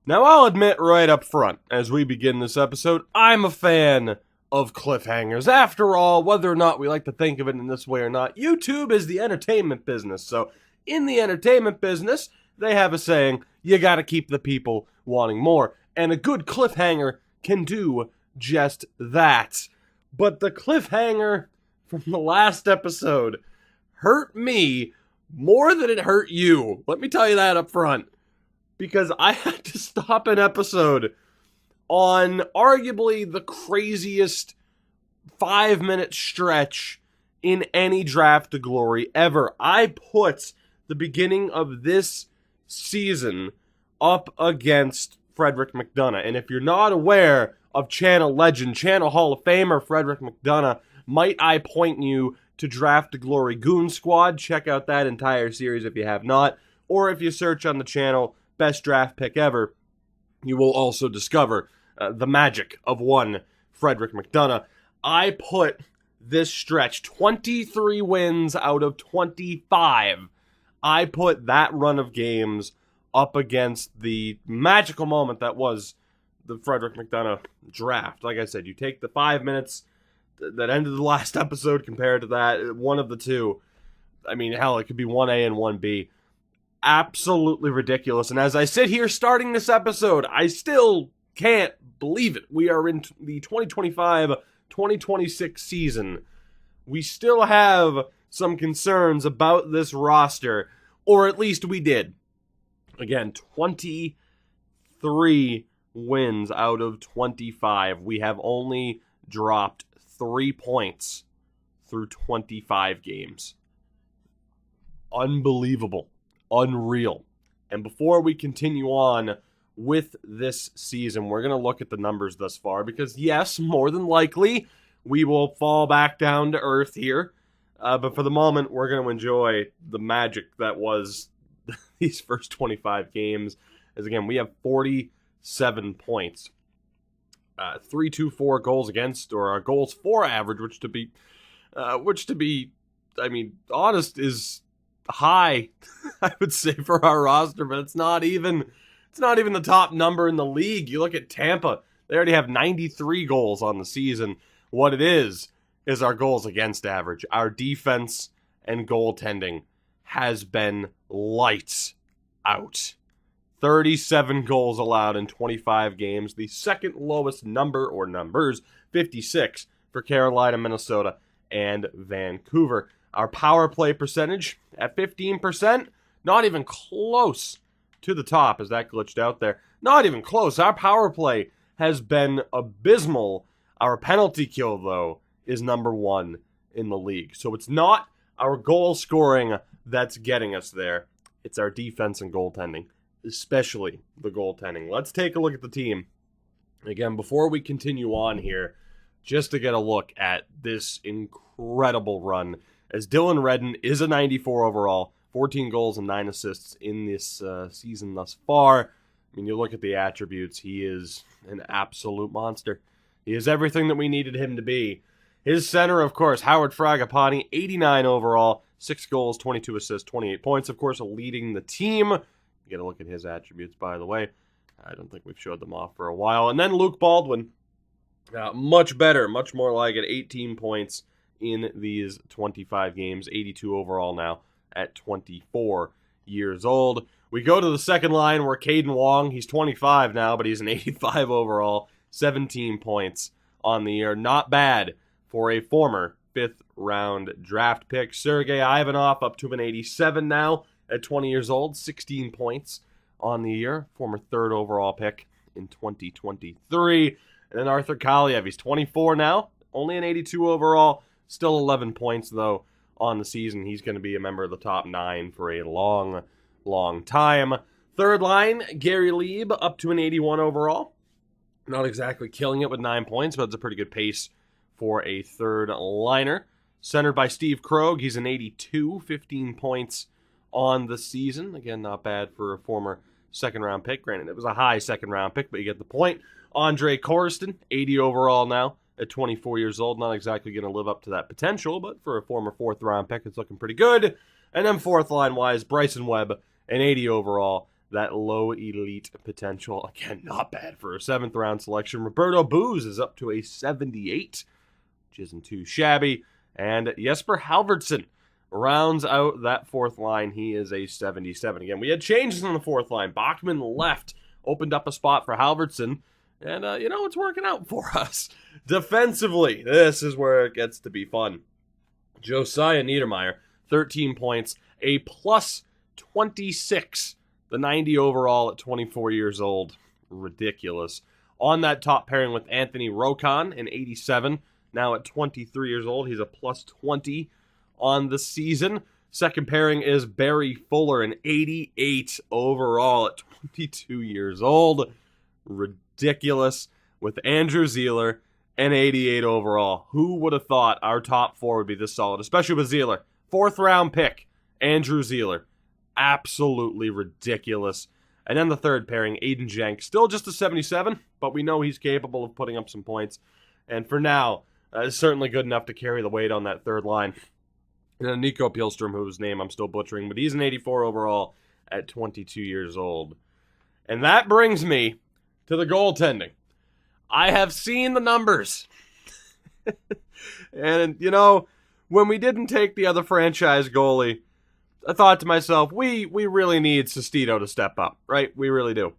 Now, I'll admit right up front, as we begin this episode, I'm a fan of cliffhangers. After all, whether or not we like to think of it in this way or not, YouTube is the entertainment business. So, in the entertainment business, they have a saying, you gotta keep the people wanting more. And a good cliffhanger can do just that. But the cliffhanger from the last episode hurt me more than it hurt you. Let me tell you that up front. Because I had to stop an episode on arguably the craziest 5-minute stretch in any Draft to Glory ever. I put the beginning of this season up against Frederick McDonough. And if you're not aware of channel legend, channel Hall of Famer Frederick McDonough, might I point you to Draft to Glory Goon Squad. Check out that entire series if you have not. Or if you search on the channel Best Draft Pick Ever, you will also discover the magic of one Frederick McDonough. I put this stretch, 23 wins out of 25. I put that run of games up against the magical moment that was the Frederick McDonough draft. Like I said, you take the 5 minutes that ended the last episode compared to that, one of the two. I mean, hell, it could be 1A and 1B. Absolutely ridiculous. And as I sit here starting this episode, I still can't believe it. We are in the 2025-2026 season. We still have some concerns about this roster, or at least we did. Again, 23 wins out of 25. We have only dropped 3 points through 25 games. Unbelievable. Unreal. And before we continue on with this season, we're going to look at the numbers thus far because, yes, more than likely, we will fall back down to earth here. But for the moment, we're going to enjoy the magic that was these first 25 games. As again, we have 47 points. 324 goals against, or our goals for average, which to be, I mean, honest, is high, I would say, for our roster, but it's not even the top number in the league. You look at Tampa, they already have 93 goals on the season. What it is our goals against average. Our defense and goaltending has been lights out. 37 goals allowed in 25 games, the second lowest number or numbers, 56 for Carolina, Minnesota, and Vancouver. Our power play percentage at 15%, not even close to the top as that glitched out there. Not even close. Our power play has been abysmal. Our penalty kill, though, is number 1 in the league. So it's not our goal scoring that's getting us there. It's our defense and goaltending, especially the goaltending. Let's take a look at the team. Again, before we continue on here, just to get a look at this incredible run, as Dylan Redden is a 94 overall, 14 goals and 9 assists in this season thus far. I mean, you look at the attributes, he is an absolute monster. He is everything that we needed him to be. His center, of course, Howard Fragapani, 89 overall, 6 goals, 22 assists, 28 points, of course, leading the team. You get a look at his attributes, by the way. I don't think we've showed them off for a while. And then Luke Baldwin, much better, much more like it, 18 points in these 25 games, 82 overall now at 24 years old. We go to the second line where Caden Wong, he's 25 now, but he's an 85 overall, 17 points on the year. Not bad for a former 5th round draft pick. Sergei Ivanov up to an 87 now at 20 years old, 16 points on the year, former 3rd overall pick in 2023. And then Arthur Kaliev, he's 24 now, only an 82 overall, still 11 points, though, on the season. He's going to be a member of the top 9 for a long, long time. Third line, Gary Lieb, up to an 81 overall. Not exactly killing it with 9 points, but it's a pretty good pace for a third liner. Centered by Steve Krogh, he's an 82, 15 points on the season. Again, not bad for a former second-round pick. Granted, it was a high second-round pick, but you get the point. Andre Korston, 80 overall now at 24 years old. Not exactly going to live up to that potential, but for a former 4th-round pick, it's looking pretty good. And then fourth line-wise, Bryson Webb, an 80 overall, that low elite potential. Again, not bad for a 7th round selection. Roberto Booz is up to a 78, which isn't too shabby. And Jesper Halvardsson rounds out that 4th line. He is a 77. Again, we had changes on the 4th line. Bachman left, opened up a spot for Halvardsson. And, it's working out for us. Defensively, this is where it gets to be fun. Josiah Niedermeyer, 13 points, a plus 26. The 90 overall at 24 years old. Ridiculous. On that top pairing with Anthony Rokon, an 87. Now at 23 years old, he's a plus 20 on the season. Second pairing is Barry Fuller, an 88 overall at 22 years old. Ridiculous. With Andrew Zieler, an 88 overall. Who would have thought our top 4 would be this solid, especially with Zieler. 4th round pick, Andrew Zieler. Absolutely ridiculous. And then the third pairing, Aiden Jank. Still just a 77, but we know he's capable of putting up some points. And for now, is certainly good enough to carry the weight on that third line. And then Nico Pihlstrom, whose name I'm still butchering, but he's an 84 overall at 22 years old. And that brings me to the goaltending. I have seen the numbers. And, when we didn't take the other franchise goalie, I thought to myself, we really need Sestito to step up, right? We really do.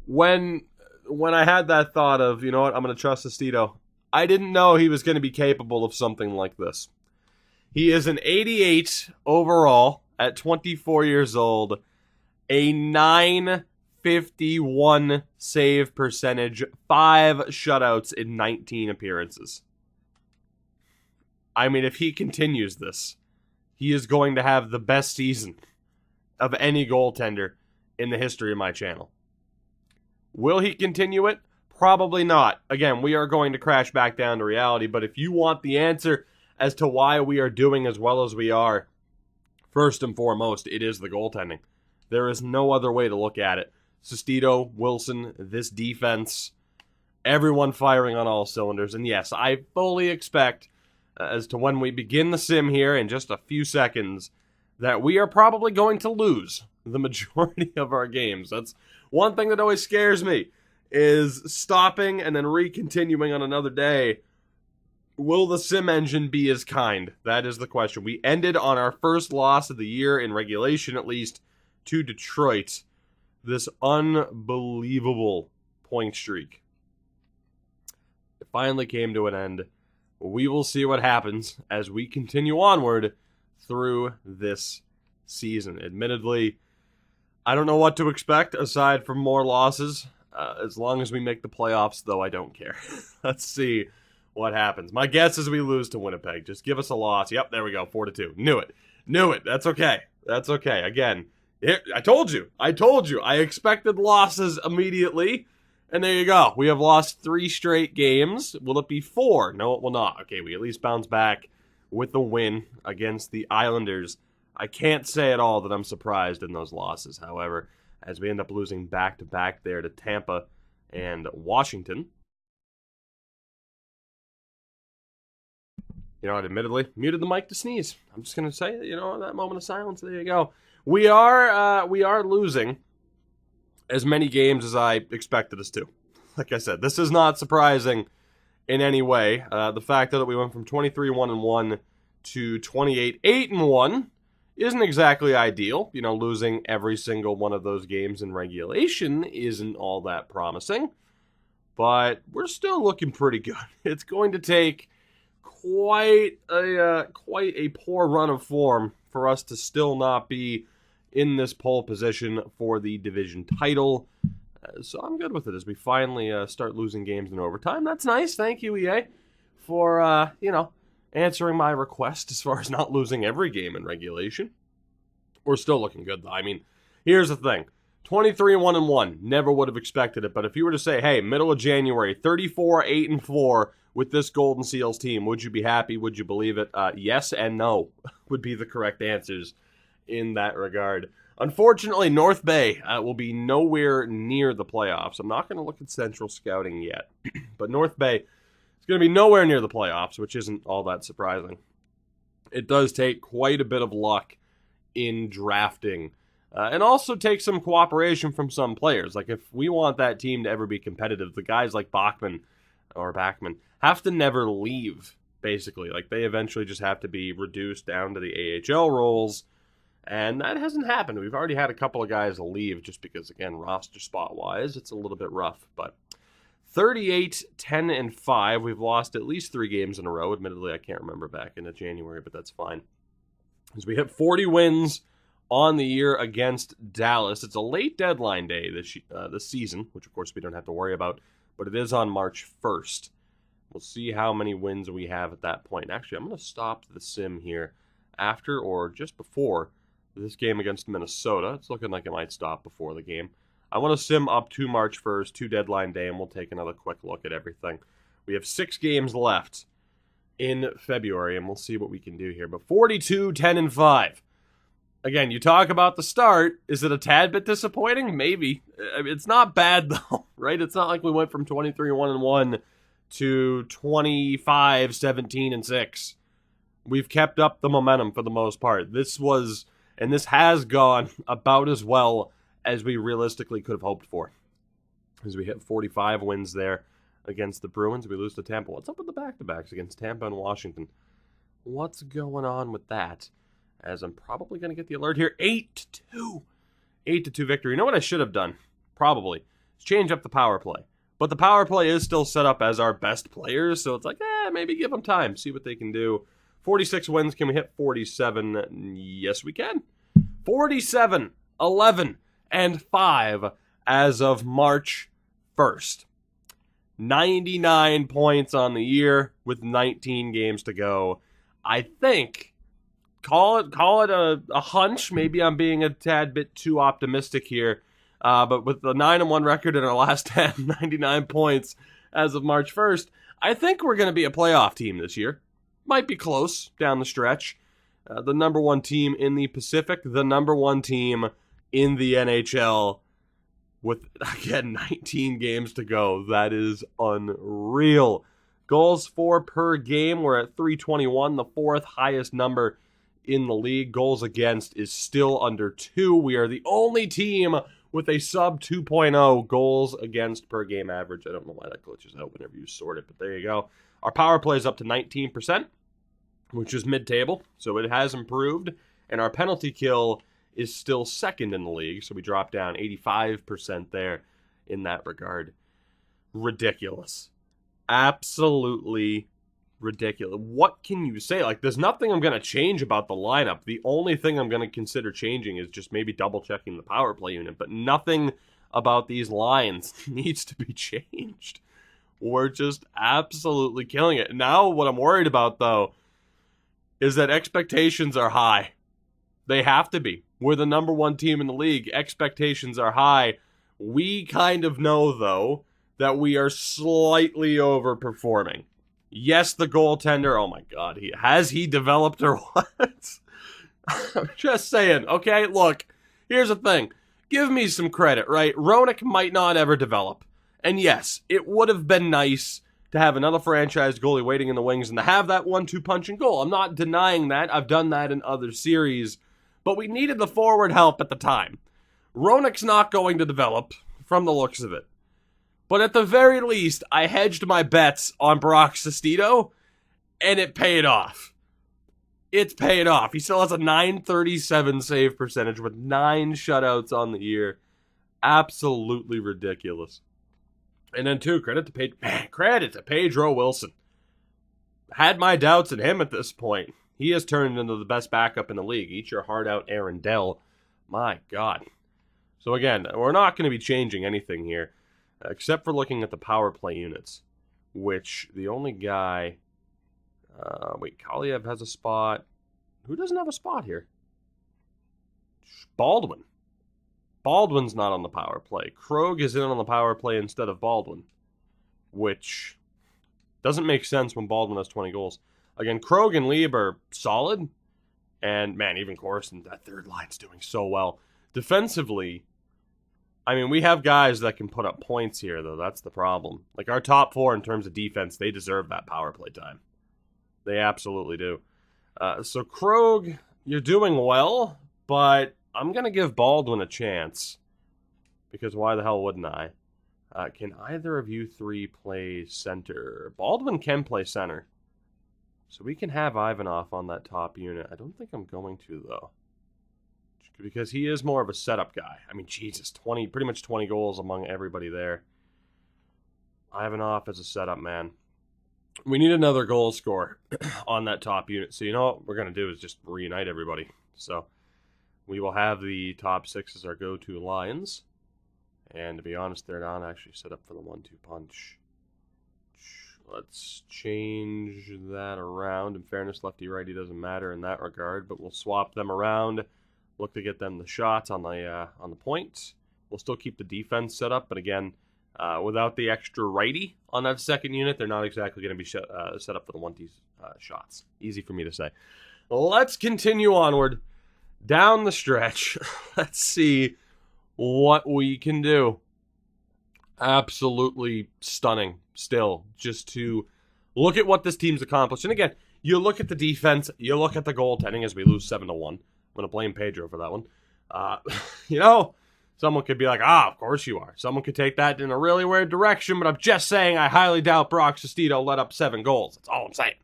When I had that thought of, I'm going to trust Sestito, I didn't know he was going to be capable of something like this. He is an 88 overall at 24 years old, a 951 save percentage, 5 shutouts in 19 appearances. I mean, if he continues this, he is going to have the best season of any goaltender in the history of my channel. Will he continue it? Probably not. Again, we are going to crash back down to reality, but if you want the answer as to why we are doing as well as we are, first and foremost, it is the goaltending. There is no other way to look at it. Sestito, Wilson, this defense, everyone firing on all cylinders. And yes, I fully expect, as to when we begin the sim here in just a few seconds, that we are probably going to lose the majority of our games. That's one thing that always scares me, is stopping and then re-continuing on another day. Will the sim engine be as kind? That is the question. We ended on our first loss of the year, in regulation at least, to Detroit. This unbelievable point streak. It finally came to an end. We will see what happens as we continue onward through this season. Admittedly, I don't know what to expect aside from more losses. As long as we make the playoffs, though, I don't care. Let's see what happens. My guess is we lose to Winnipeg. Just give us a loss. Yep, there we go, 4-2. Knew it. That's okay. Again, I told you. I expected losses immediately. And there you go. We have lost 3 straight games. Will it be 4? No, it will not. Okay, we at least bounce back with the win against the Islanders. I can't say at all that I'm surprised in those losses, however, as we end up losing back-to-back there to Tampa and Washington. I admittedly muted the mic to sneeze. I'm just going to say, that moment of silence, there you go. We are losing as many games as I expected us to. Like I said, this is not surprising in any way. The fact that we went from 23-1-1 to 28-8-1 isn't exactly ideal. Losing every single one of those games in regulation isn't all that promising. But we're still looking pretty good. It's going to take quite a poor run of form for us to still not be in this pole position for the division title. So I'm good with it as we finally start losing games in overtime. That's nice. Thank you, EA, for, answering my request as far as not losing every game in regulation. We're still looking good, though. I mean, here's the thing. 23-1-1. Never would have expected it. But if you were to say, hey, middle of January, 34-8-4 with this Golden Seals team, would you be happy? Would you believe it? Yes and no would be the correct answers in that regard. Unfortunately, North Bay will be nowhere near the playoffs. I'm not going to look at Central Scouting yet. But North Bay is going to be nowhere near the playoffs, which isn't all that surprising. It does take quite a bit of luck in drafting And also take some cooperation from some players. Like, if we want that team to ever be competitive, the guys like Backman have to never leave, basically. Like, they eventually just have to be reduced down to the AHL roles. And that hasn't happened. We've already had a couple of guys leave just because, again, roster spot-wise, it's a little bit rough. But 38, 10, and 5. We've lost at least 3 games in a row. Admittedly, I can't remember back into January, but that's fine. As we hit 40 wins on the year against Dallas. It's a late deadline day this season, which of course we don't have to worry about, but it is on March 1st. We'll see how many wins we have at that point. Actually, I'm going to stop the sim here after or just before this game against Minnesota. It's looking like it might stop before the game. I want to sim up to March 1st, to deadline day, and we'll take another quick look at everything. We have 6 games left in February, and we'll see what we can do here. But 42, 10, and 5. Again, you talk about the start. Is it a tad bit disappointing? Maybe. I mean, it's not bad, though, right? It's not like we went from 23-1-1 to 25-17-6. We've kept up the momentum for the most part. This has gone about as well as we realistically could have hoped for. As we hit 45 wins there against the Bruins, we lose to Tampa. What's up with the back-to-backs against Tampa and Washington? What's going on with that? As I'm probably going to get the alert here. 8-2. 8-2 victory. You know what I should have done? Probably. Is change up the power play. But the power play is still set up as our best players, so it's like, maybe give them time. See what they can do. 46 wins. Can we hit 47? Yes, we can. 47, 11, and 5 as of March 1st. 99 points on the year with 19 games to go. I think... Call it a hunch. Maybe I'm being a tad bit too optimistic here. But with the 9-1 record in our last 10, 99 points as of March 1st, I think we're going to be a playoff team this year. Might be close down the stretch. The number 1 team in the Pacific, the number 1 team in the NHL with, again, 19 games to go. That is unreal. Goals for per game, we're at 321, the 4th highest number in the league. Goals against is still under 2. We are the only team with a sub 2.0 goals against per game average. I don't know why that glitches out whenever you sort it, but there you go. Our power play is up to 19%, which is mid-table, so it has improved. And our penalty kill is still 2nd in the league, so we dropped down 85% there in that regard. Ridiculous. Absolutely ridiculous. What can you say? Like, there's nothing I'm going to change about the lineup. The only thing I'm going to consider changing is just maybe double-checking the power play unit, but nothing about these lines needs to be changed. We're just absolutely killing it. Now, what I'm worried about, though, is that expectations are high. They have to be. We're the number 1 team in the league. Expectations are high. We kind of know, though, that we are slightly overperforming. Yes, the goaltender, oh my God, has he developed or what? I'm just saying, okay, look, here's the thing. Give me some credit, right? Roenick might not ever develop. And yes, it would have been nice to have another franchise goalie waiting in the wings and to have that 1-2 punch and goal. I'm not denying that. I've done that in other series. But we needed the forward help at the time. Roenick's not going to develop from the looks of it. But at the very least, I hedged my bets on Brock Sestito, and it paid off. It's paid off. He still has a .937 save percentage with 9 shutouts on the year. Absolutely ridiculous. And then, too, credit to Pedro Wilson. Had my doubts in him at this point. He has turned into the best backup in the league. Eat your heart out, Aaron Dell. My God. So, again, we're not going to be changing anything here. Except for looking at the power play units, which the only guy... Kaliev has a spot. Who doesn't have a spot here? Baldwin. Baldwin's not on the power play. Krog is in on the power play instead of Baldwin, which doesn't make sense when Baldwin has 20 goals. Again, Krog and Lieb are solid, and, man, even Corson, that third line's doing so well. Defensively... I mean, we have guys that can put up points here, though. That's the problem. Like, our top 4 in terms of defense, they deserve that power play time. They absolutely do. So, Krog, you're doing well, but I'm going to give Baldwin a chance, because why the hell wouldn't I? Can either of you three play center? Baldwin can play center, so we can have Ivanov on that top unit. I don't think I'm going to, though, because he is more of a setup guy. I mean, Jesus, pretty much 20 goals among everybody there. Ivanov is a setup man. We need another goal scorer on that top unit. So you know what we're going to do is just reunite everybody. So we will have the top 6 as our go-to lines. And to be honest, they're not actually set up for the 1-2 punch. Let's change that around. In fairness, lefty-righty doesn't matter in that regard, but we'll swap them around. Look to get them the shots on the point. We'll still keep the defense set up, but again, without the extra righty on that second unit, they're not exactly going to be set up for the 1-2 shots. Easy for me to say. Let's continue onward down the stretch. Let's see what we can do. Absolutely stunning still, just to look at what this team's accomplished. And again, you look at the defense, you look at the goaltending as we lose 7-1. I'm going to blame Pedro for that one. Someone could be like, of course you are. Someone could take that in a really weird direction, but I'm just saying I highly doubt Brock Sestito let up 7 goals. That's all I'm saying.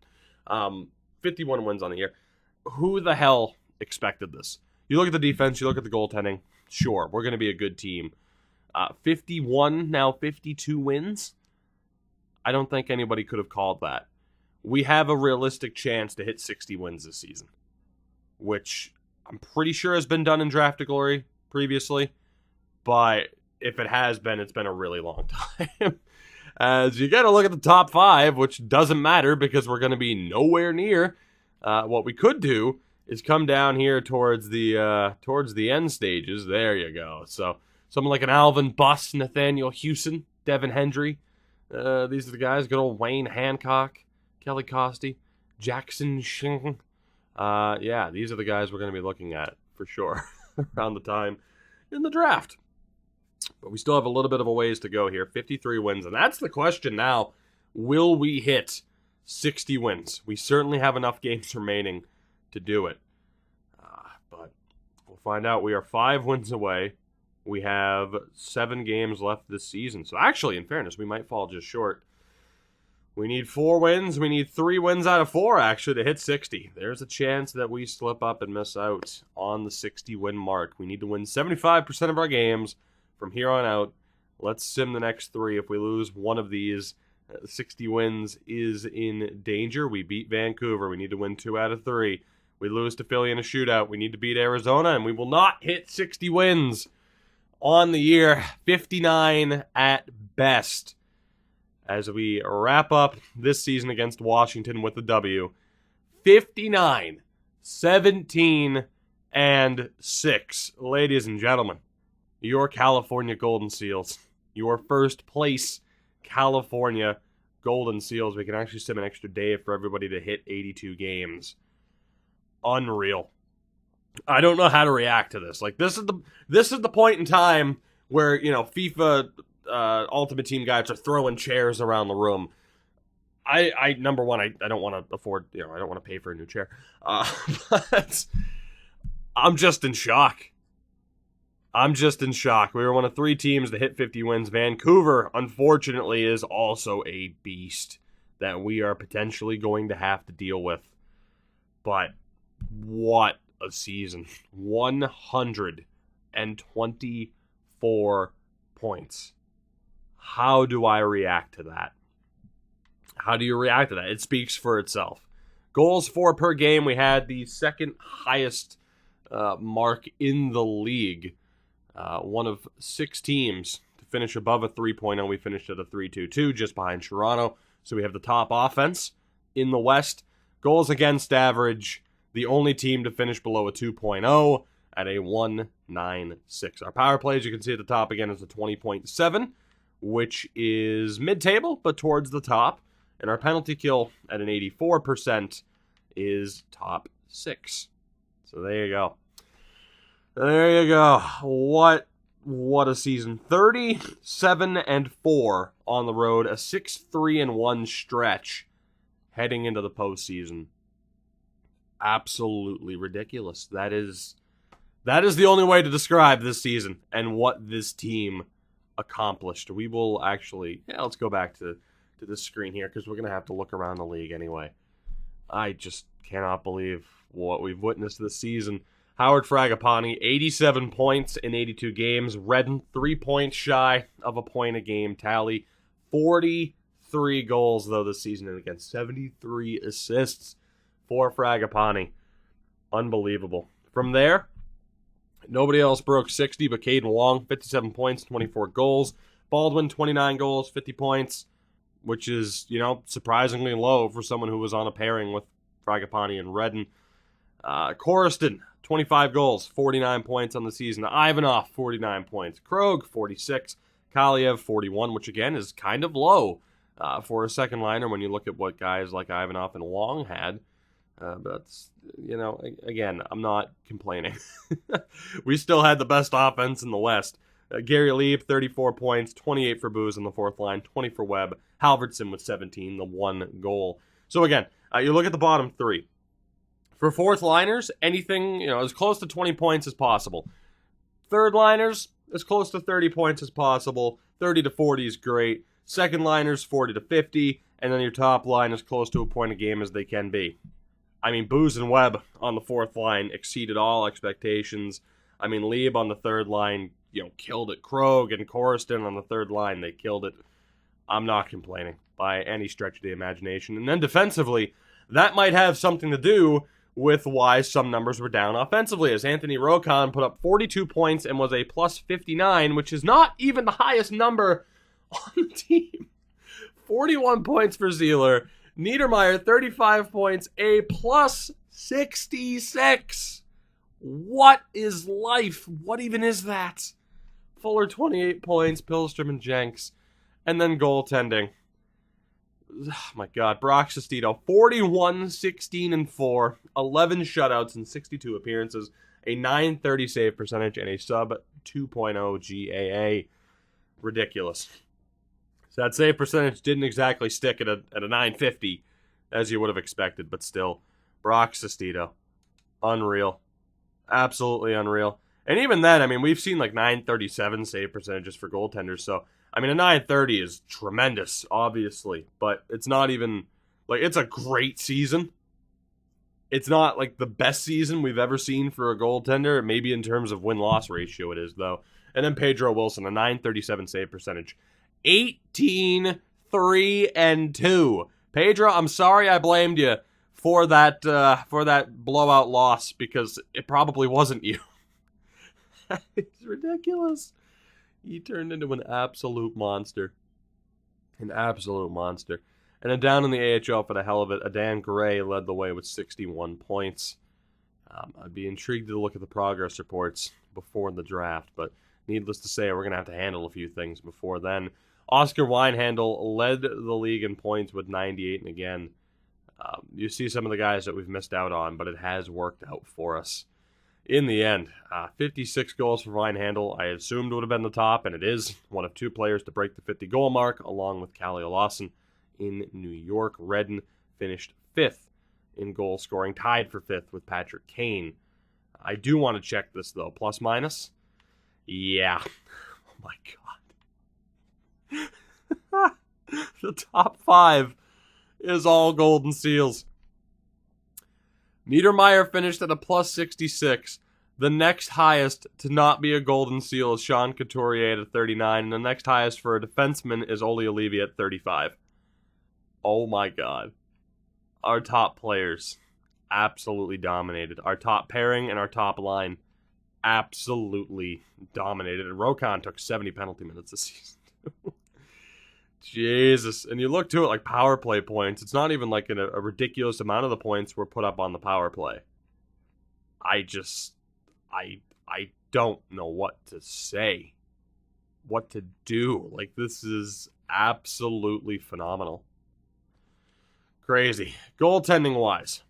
51 wins on the year. Who the hell expected this? You look at the defense, you look at the goaltending. Sure, we're going to be a good team. 51, now 52 wins. I don't think anybody could have called that. We have a realistic chance to hit 60 wins this season, which I'm pretty sure has been done in Draft to Glory previously. But if it has been, it's been a really long time. As you got to look at the top 5, which doesn't matter because we're going to be nowhere near. What we could do is come down here towards the end stages. There you go. So someone like an Alvin Buss, Nathaniel Hewson, Devin Hendry. These are the guys. Good old Wayne Hancock, Kelly Costi, Jackson Shing. These are the guys we're going to be looking at for sure around the time in the draft. But we still have a little bit of a ways to go here. 53 wins. And that's the question now. Will we hit 60 wins? We certainly have enough games remaining to do it. But we'll find out. We are 5 wins away. We have 7 games left this season. So actually, in fairness, we might fall just short. We need 4 wins. We need 3 wins out of 4, actually, to hit 60. There's a chance that we slip up and miss out on the 60-win mark. We need to win 75% of our games from here on out. Let's sim the next 3. If we lose one of these, 60 wins is in danger. We beat Vancouver. We need to win 2 out of 3. We lose to Philly in a shootout. We need to beat Arizona, and we will not hit 60 wins on the year. 59 at best. As we wrap up this season against Washington with the W. 59, 17, and 6. Ladies and gentlemen, your California Golden Seals. Your first place California Golden Seals. We can actually sim an extra day for everybody to hit 82 games. Unreal. I don't know how to react to this. Like, this is the point in time where, FIFA Ultimate Team guys are throwing chairs around the room. I number one, I don't want to afford, I don't want to pay for a new chair. But I'm just in shock. We were one of 3 teams to hit 50 wins. Vancouver, unfortunately, is also a beast that we are potentially going to have to deal with. But what a season. 124 points. How do I react to that? How do you react to that? It speaks for itself. Goals for per game, we had the second highest mark in the league. One of 6 teams to finish above a 3.0. We finished at a 3.22, just behind Toronto. So we have the top offense in the West. Goals against average, the only team to finish below a 2.0 at a 1.96. Our power play, as you can see at the top again, is a 20.7, which is mid-table, but towards the top. And our penalty kill at an 84% is top 6. So there you go. There you go. What a season. 37-4 on the road. A 6-3-1 stretch heading into the postseason. Absolutely ridiculous. That is That is the only way to describe this season and what this team accomplished. We will actually, let's go back to this screen here because we're going to have to look around the league anyway. I just cannot believe what we've witnessed this season. Howard Fragapani, 87 points in 82 games. Redden, 3 points shy of a point a game tally. 43 goals, though, this season, and again, 73 assists for Fragapani. Unbelievable. From there, nobody else broke 60 but Caden Wong, 57 points, 24 goals. Baldwin, 29 goals, 50 points, which is, surprisingly low for someone who was on a pairing with Fragapani and Redden. Corriston, 25 goals, 49 points on the season. Ivanov, 49 points. Krog, 46. Kaliev, 41, which again is kind of low for a second liner when you look at what guys like Ivanov and Wong had. But, again, I'm not complaining. We still had the best offense in the West. Gary Lieb, 34 points, 28 for Booz on the fourth line, 20 for Webb. Halverson with 17, the 1 goal. So again, you look at the bottom three. For fourth liners, anything, as close to 20 points as possible. Third liners, as close to 30 points as possible. 30 to 40 is great. Second liners, 40 to 50. And then your top line as close to a point a game as they can be. I mean, Booz and Webb on the fourth line exceeded all expectations. I mean, Lieb on the third line, killed it. Krog and Corriston on the third line, they killed it. I'm not complaining by any stretch of the imagination. And then defensively, that might have something to do with why some numbers were down offensively, as Anthony Rokon put up 42 points and was a plus 59, which is not even the highest number on the team. 41 points for Zeeler. Niedermeyer, 35 points, a plus 66. What is life? What even is that? Fuller, 28 points, Pilstrom and Jenks. And then goaltending. Oh my God, Brock Sestito, 41, 16, and 4, 11 shutouts in 62 appearances, a .930 save percentage, and a sub 2.0 GAA. Ridiculous. So that save percentage didn't exactly stick at a .950, as you would have expected, but still, Brock Sestito, unreal. Absolutely unreal. And even then, we've seen like .937 save percentages for goaltenders, so a .930 is tremendous, obviously, but it's not even, it's a great season. It's not, the best season we've ever seen for a goaltender. Maybe in terms of win-loss ratio it is, though. And then Pedro Wilson, a .937 save percentage. 18, 3, and 2. Pedro, I'm sorry I blamed you for that blowout loss, because it probably wasn't you. It's ridiculous. He turned into an absolute monster. An absolute monster. And then down in the AHL for the hell of it, Adan Gray led the way with 61 points. I'd be intrigued to look at the progress reports before the draft, but needless to say, we're going to have to handle a few things before then. Oscar Winehandle led the league in points with 98, and again, you see some of the guys that we've missed out on, but it has worked out for us. In the end, 56 goals for Winehandle. I assumed would have been the top, and it is. One of 2 players to break the 50-goal mark, along with Kalle Lawson in New York. Redden finished 5th in goal scoring, tied for 5th with Patrick Kane. I do want to check this, though. Plus minus? Yeah. Oh, my God. The top 5 is all Golden Seals. Niedermeyer finished at a plus 66. The next highest to not be a Golden Seal is Sean Couturier at 39, and the next highest for a defenseman is Olli Olivi at 35. Oh my God. Our top players absolutely dominated. Our top pairing and our top line absolutely dominated. And Rokon took 70 penalty minutes this season. Jesus. And you look to it like power play points. It's not even like a ridiculous amount of the points were put up on the power play. I don't know what to say. What to do. This is absolutely phenomenal. Crazy. Goaltending-wise,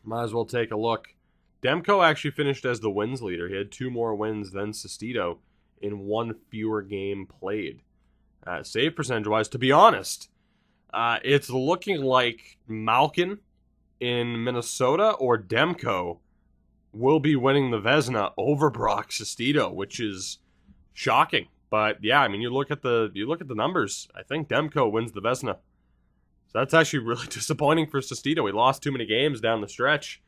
might as well take a look. Demko actually finished as the wins leader. He had 2 more wins than Sestito in 1 fewer game played. Save percentage-wise, to be honest, it's looking like Malkin in Minnesota or Demko will be winning the Vezina over Brock Sestito, which is shocking. But yeah, I mean, you look at the numbers. I think Demko wins the Vezina. So that's actually really disappointing for Sestito. He lost too many games down the stretch.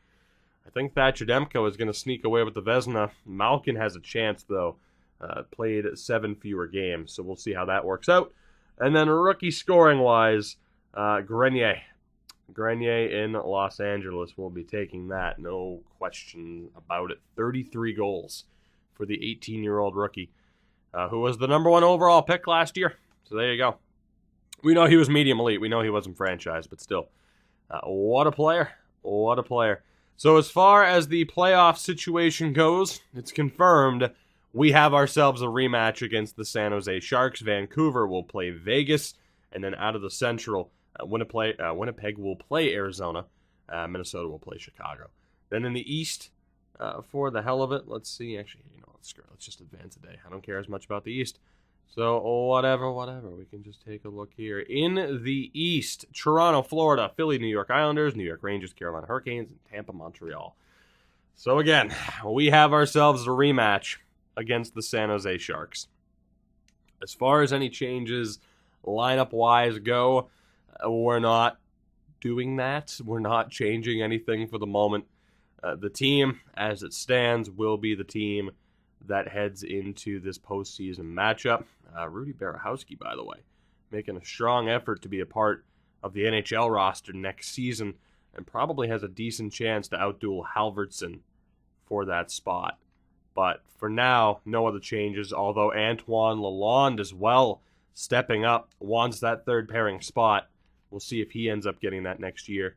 I think Thatcher Demko is going to sneak away with the Vezina. Malkin has a chance, though. Played 7 fewer games, so we'll see how that works out. And then rookie scoring-wise, Grenier. Grenier in Los Angeles will be taking that, no question about it. 33 goals for the 18-year-old rookie, who was the number 1 overall pick last year. So there you go. We know he was medium elite. We know he wasn't franchised, but still. What a player. What a player. So as far as the playoff situation goes, it's confirmed we have ourselves a rematch against the San Jose Sharks. Vancouver will play Vegas, and then out of the Central, Winnipeg will play Arizona. Minnesota will play Chicago. Then in the East, for the hell of it, let's see. Actually, let's just advance a day. I don't care as much about the East. So whatever. We can just take a look here. In the East, Toronto, Florida, Philly, New York Islanders, New York Rangers, Carolina Hurricanes, and Tampa, Montreal. So again, we have ourselves a rematch against the San Jose Sharks. As far as any changes lineup-wise go, we're not doing that. We're not changing anything for the moment. The team, as it stands, will be the team that heads into this postseason matchup. Rudy Barahowski, by the way, making a strong effort to be a part of the NHL roster next season and probably has a decent chance to outduel Halverson for that spot. But for now, no other changes, although Antoine Lalonde as well stepping up, wants that third pairing spot. We'll see if he ends up getting that next year.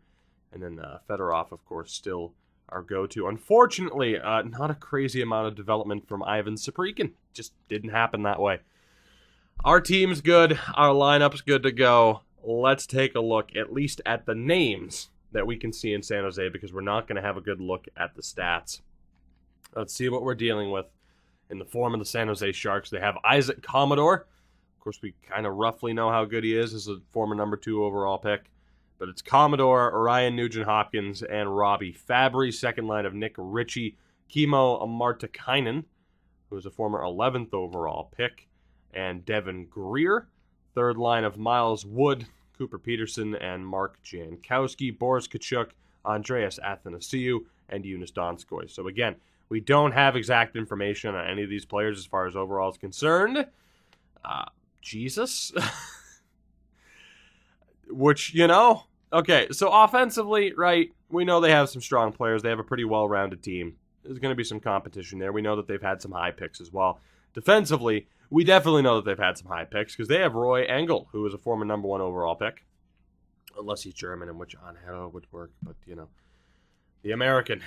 And then Fedorov, of course, still our go-to. Unfortunately, not a crazy amount of development from Ivan Saprikin. Just didn't happen that way. Our team's good. Our lineup's good to go. Let's take a look at least at the names that we can see in San Jose, because we're not going to have a good look at the stats. Let's see what we're dealing with in the form of the San Jose Sharks. They have Isaac Commodore. Of course, we kind of roughly know how good he is as a former number 2 overall pick. But it's Commodore, Ryan Nugent-Hopkins, and Robbie Fabry. Second line of Nick Ritchie, Kimmo Martikainen, who is a former 11th overall pick, and Devin Greer. Third line of Miles Wood, Cooper Peterson, and Mark Jankowski. Boris Kachuk, Andreas Athanasiou, and Eunice Donskoy. So again, we don't have exact information on any of these players as far as overall is concerned. Jesus. Which, okay, so offensively, right, we know they have some strong players. They have a pretty well-rounded team. There's going to be some competition there. We know that they've had some high picks as well. Defensively, we definitely know that they've had some high picks because they have Roy Engel, who is a former number 1 overall pick. Unless he's German, in which Angelo would work, but, the American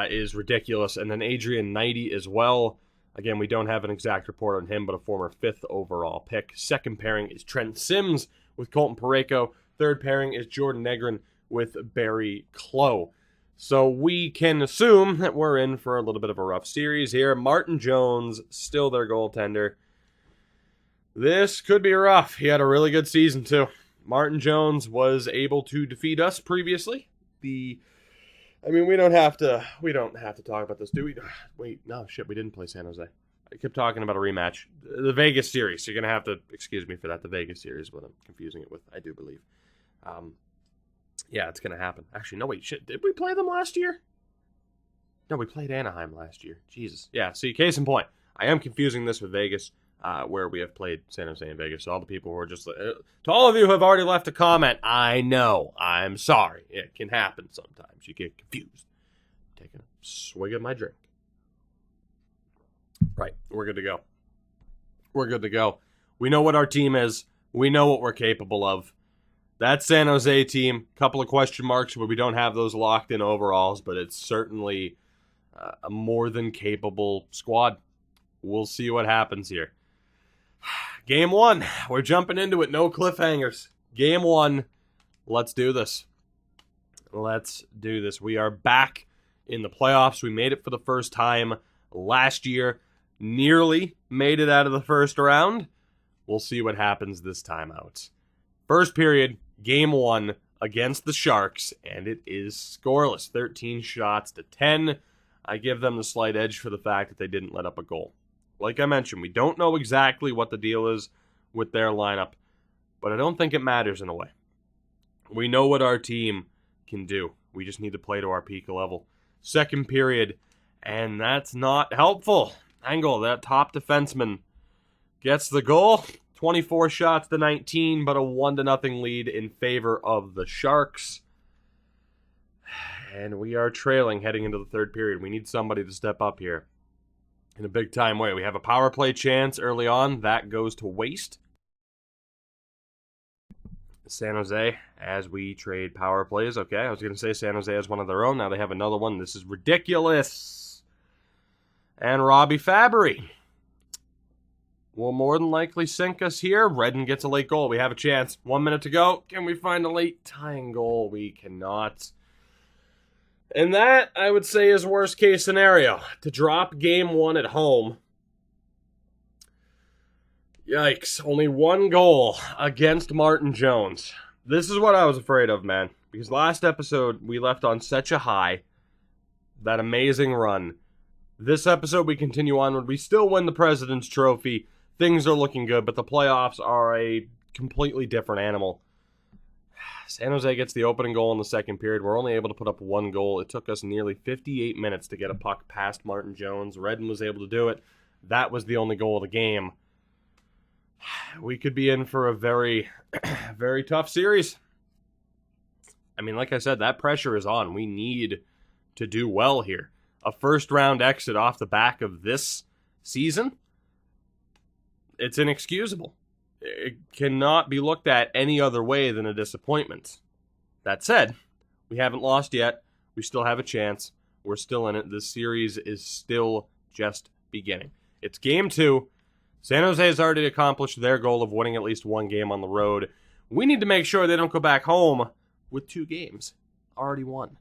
is ridiculous. And then Adrian Knighty as well. Again, we don't have an exact report on him, but a former 5th overall pick. Second pairing is Trent Sims with Colton Parayko. Third pairing is Jordan Negrin with Barry Clough. So we can assume that we're in for a little bit of a rough series here. Martin Jones, still their goaltender. This could be rough. He had a really good season, too. Martin Jones was able to defeat us previously. We don't have to talk about this, do we? Wait, no, shit, we didn't play San Jose. I kept talking about a rematch. The Vegas series. You're going to have to excuse me for that. The Vegas series is what I'm confusing it with, I do believe. Yeah, it's going to happen. Actually, no, wait, shit. Did we play them last year? No, we played Anaheim last year. Jesus. Yeah, see, case in point. I am confusing this with Vegas, where we have played San Jose and Vegas. So all the people who are just... to all of you who have already left a comment, I know. I'm sorry. It can happen sometimes. You get confused. Taking a swig of my drink. Right, we're good to go. We're good to go. We know what our team is. We know what we're capable of. That San Jose team, couple of question marks where we don't have those locked in overalls, but it's certainly a more than capable squad. We'll see what happens here. Game 1. We're jumping into it. No cliffhangers. Game 1. Let's do this. Let's do this. We are back in the playoffs. We made it for the first time last year. Nearly made it out of the first round. We'll see what happens this time out. First period, game 1 against the Sharks, and it is scoreless. 13 shots to 10. I give them the slight edge for the fact that they didn't let up a goal. Like I mentioned, we don't know exactly what the deal is with their lineup, but I don't think it matters in a way. We know what our team can do. We just need to play to our peak level. Second period, and that's not helpful. Engel, that top defenseman, gets the goal. 24 shots to 19, but a 1-0 lead in favor of the Sharks. And we are trailing heading into the third period. We need somebody to step up here in a big-time way. We have a power play chance early on. That goes to waste. San Jose, as we trade power plays. Okay, I was going to say San Jose has one of their own. Now they have another one. This is ridiculous. And Robbie Fabry will more than likely sink us here. Redden gets a late goal. We have a chance. 1 minute to go. Can we find a late tying goal? We cannot. And that, I would say, is worst case scenario. To drop game one at home. Yikes. Only one goal against Martin Jones. This is what I was afraid of, man. Because last episode, we left on such a high. That amazing run. This episode, we continue onward. We still win the President's Trophy. Things are looking good, but the playoffs are a completely different animal. San Jose gets the opening goal in the second period. We're only able to put up one goal. It took us nearly 58 minutes to get a puck past Martin Jones. Redden was able to do it. That was the only goal of the game. We could be in for a very, very tough series. I mean, like I said, that pressure is on. We need to do well here. A first-round exit off the back of this season, it's inexcusable. It cannot be looked at any other way than a disappointment. That said, we haven't lost yet. We still have a chance. We're still in it. This series is still just beginning. It's game 2. San Jose has already accomplished their goal of winning at least one game on the road. We need to make sure they don't go back home with 2 games already won.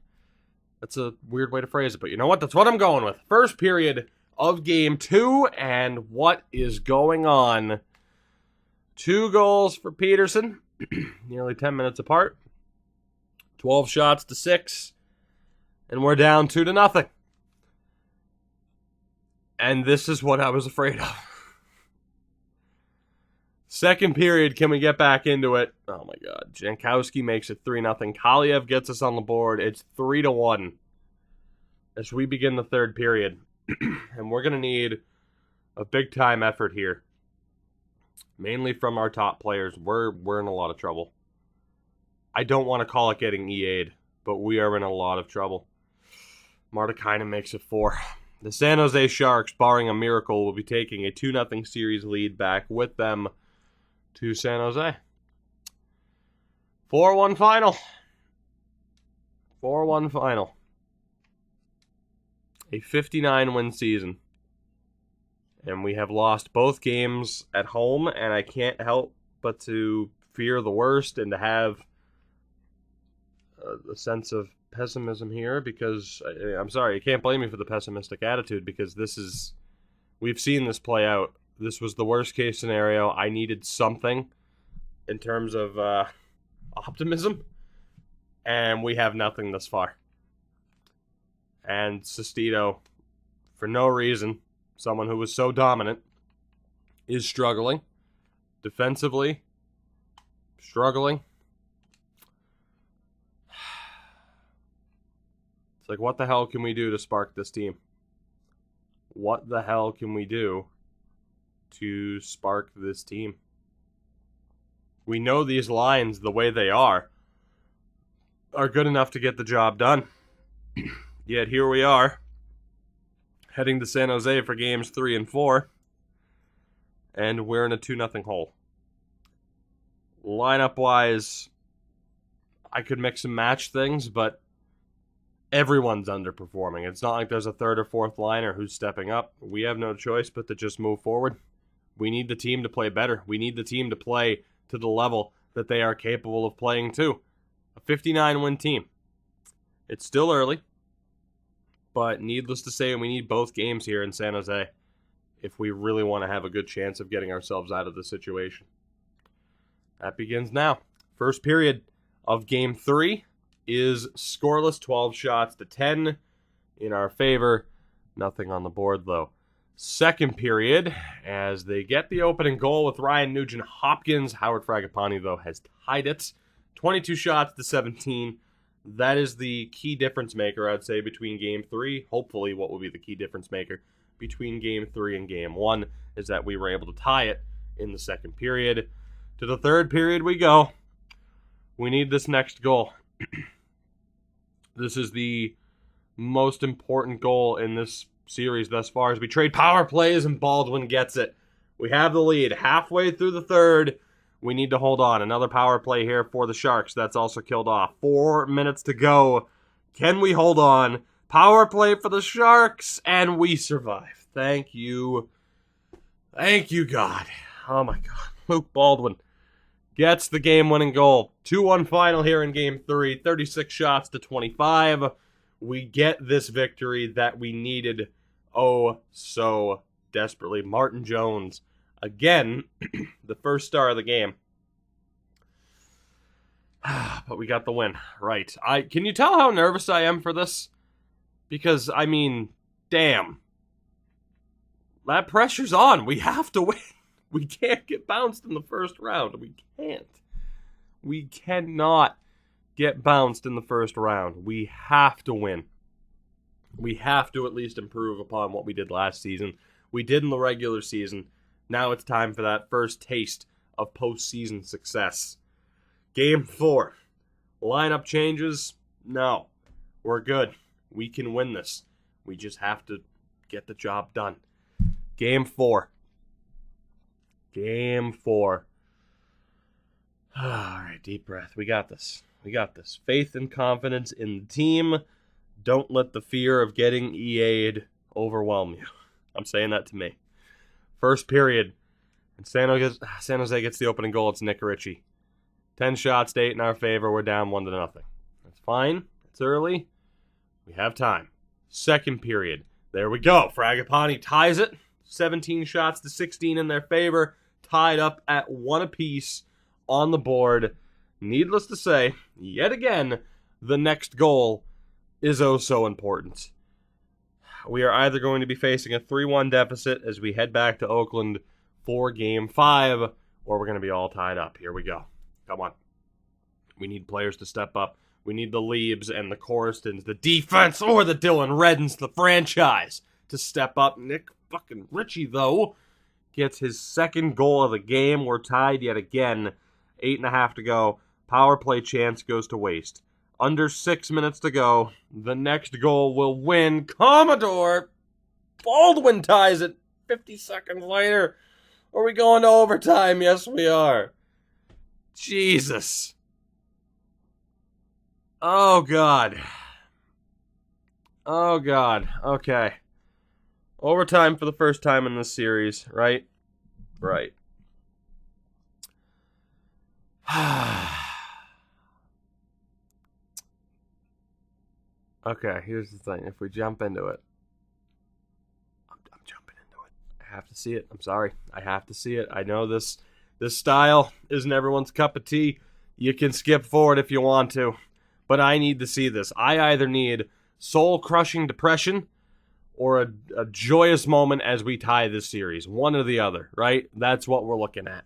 That's a weird way to phrase it, but you know what? That's what I'm going with. First period of game 2, and what is going on? 2 goals for Peterson, nearly 10 minutes apart. 12 shots to 6, and we're down 2-0. And this is what I was afraid of. Second period, can we get back into it? Oh my God. Jankowski makes it 3-0. Kaliev gets us on the board. It's 3-1 as we begin the third period. And we're going to need a big-time effort here. Mainly from our top players. We're in a lot of trouble. I don't want to call it getting EA'd, but we are in a lot of trouble. Martikainen makes it 4. The San Jose Sharks, barring a miracle, will be taking a 2-0 series lead back with them to San Jose. 4-1 final. 4-1 final. A 59-win season. And we have lost both games at home, and I can't help but to fear the worst and to have a sense of pessimism here because, I'm sorry, you can't blame me for the pessimistic attitude because we've seen this play out. This was the worst case scenario. I needed something in terms of optimism, and we have nothing thus far. And Sestito, for no reason, someone who was so dominant, is struggling. Defensively, struggling. It's like, what the hell can we do to spark this team? What the hell can we do to spark this team? We know these lines, the way they are good enough to get the job done. Yet here we are, heading to San Jose for games 3 and 4, and we're in a 2-0 hole. Lineup-wise, I could mix and match things, but everyone's underperforming. It's not like there's a third or fourth liner who's stepping up. We have no choice but to just move forward. We need the team to play better. We need the team to play to the level that they are capable of playing to. A 59-win team. It's still early, but needless to say, we need both games here in San Jose if we really want to have a good chance of getting ourselves out of the situation. That begins now. First period of Game 3 is scoreless, 12 shots to 10 in our favor. Nothing on the board, though. Second period, as they get the opening goal with Ryan Nugent-Hopkins. Howard Fragapani, though, has tied it. 22 shots to 17. That is the key difference maker, I'd say, between Game 3. Hopefully, what will be the key difference maker between Game 3 and Game 1 is that we were able to tie it in the second period. To the third period we go. We need this next goal. This is the most important goal in this series thus far as we trade power plays and Baldwin gets it. We have the lead halfway through the third. We need to hold on. Another power play here for the Sharks. That's also killed off. 4 minutes to go. Can we hold on? Power play for the Sharks, and we survive. Thank you. Thank you, God. Oh, my God. Luke Baldwin gets the game-winning goal. 2-1 final here in Game 3. 36 shots to 25. We get this victory that we needed oh so desperately. Martin Jones, again, the first star of the game. But we got the win. Right. Can you tell how nervous I am for this? Because, I mean, damn. That pressure's on. We have to win. We can't get bounced in the first round. We can't. We cannot get bounced in the first round. We have to win. We have to at least improve upon what we did last season. We did in the regular season. Now it's time for that first taste of postseason success. Game 4. Lineup changes? No. We're good. We can win this. We just have to get the job done. Game 4. Game 4. All right, deep breath. We got this. We got this. Faith and confidence in the team. Don't let the fear of getting EA'd overwhelm you. I'm saying that to me. First period. And San Jose gets the opening goal. It's Nick Ritchie. 10 shots to 8 in our favor. We're down 1-0. That's fine. It's early. We have time. Second period. There we go. Fragapani ties it. 17 shots to 16 in their favor. Tied up at 1 apiece on the board. Needless to say, yet again, the next goal is oh so important. We are either going to be facing a 3-1 deficit as we head back to Oakland for Game 5, or we're going to be all tied up. Here we go. Come on. We need players to step up. We need the Liebs and the Corstons, the defense, or the Dylan Reddens, the franchise, to step up. Nick fucking Ritchie, though, gets his second goal of the game. We're tied yet again. 8.5 to go. Power play chance goes to waste. Under 6 minutes to go. The next goal will win. Commodore Baldwin ties it 50 seconds later. Are we going to overtime? Yes, we are. Jesus. Oh, God. Oh, God. Okay. Overtime for the first time in this series, right? Right. Okay, here's the thing. If we jump into it, I'm jumping into it. I have to see it. I'm sorry. I have to see it. I know this style isn't everyone's cup of tea. You can skip forward if you want to. But I need to see this. I either need soul-crushing depression or a joyous moment as we tie this series. One or the other, right? That's what we're looking at.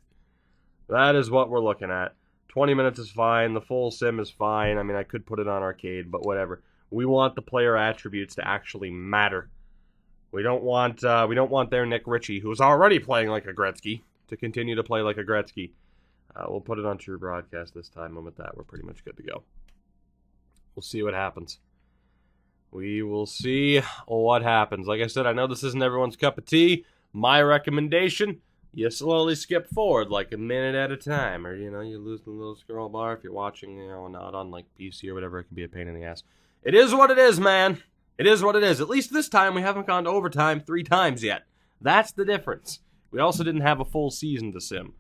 That is what we're looking at. 20 minutes is fine. The full sim is fine. I mean, I could put it on arcade, but whatever. We want the player attributes to actually matter. We don't want their Nick Ritchie, who is already playing like a Gretzky, to continue to play like a Gretzky. We'll put it on True Broadcast this time, and with that, we're pretty much good to go. We'll see what happens. We will see what happens. Like I said, I know this isn't everyone's cup of tea. My recommendation, you slowly skip forward like a minute at a time. Or, you lose the little scroll bar if you're watching, not on like PC or whatever. It can be a pain in the ass. It is what it is, man. It is what it is. At least this time we haven't gone to overtime 3 times yet. That's the difference. We also didn't have a full season to sim.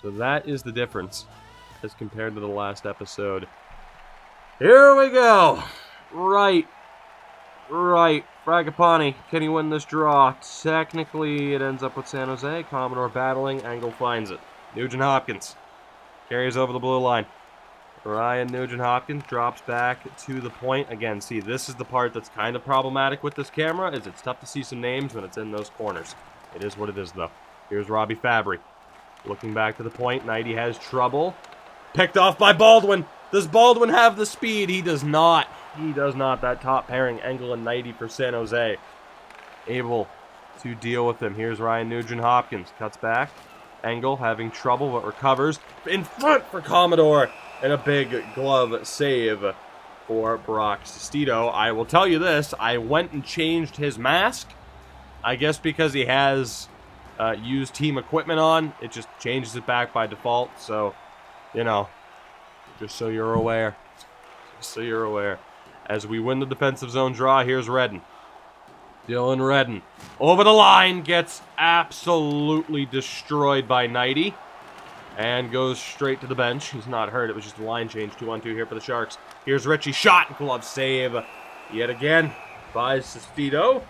So that is the difference as compared to the last episode. Here we go. Right. Fragapani, can he win this draw? Technically, it ends up with San Jose. Commodore battling. Angle finds it. Nugent-Hopkins carries over the blue line. Ryan Nugent-Hopkins drops back to the point. Again, see, this is the part that's kind of problematic with this camera, is it's tough to see some names when it's in those corners. It is what it is, though. Here's Robbie Fabry. Looking back to the point. Knighty has trouble. Picked off by Baldwin. Does Baldwin have the speed? He does not. He does not. That top pairing, Engel and Knighty for San Jose. Able to deal with him. Here's Ryan Nugent-Hopkins. Cuts back. Engel having trouble but recovers. In front for Commodore. And a big glove save for Brock Sestito. I will tell you this. I went and changed his mask. I guess because he has used team equipment on. It just changes it back by default. So, you know, just so you're aware. Just so you're aware. As we win the defensive zone draw, here's Redden. Dylan Redden. Over the line. Gets absolutely destroyed by Knighty. And goes straight to the bench. He's not hurt. It was just a line change. 2-on-2 here for the Sharks. Here's Richie. Shot. Glove save. Yet again by Sestito.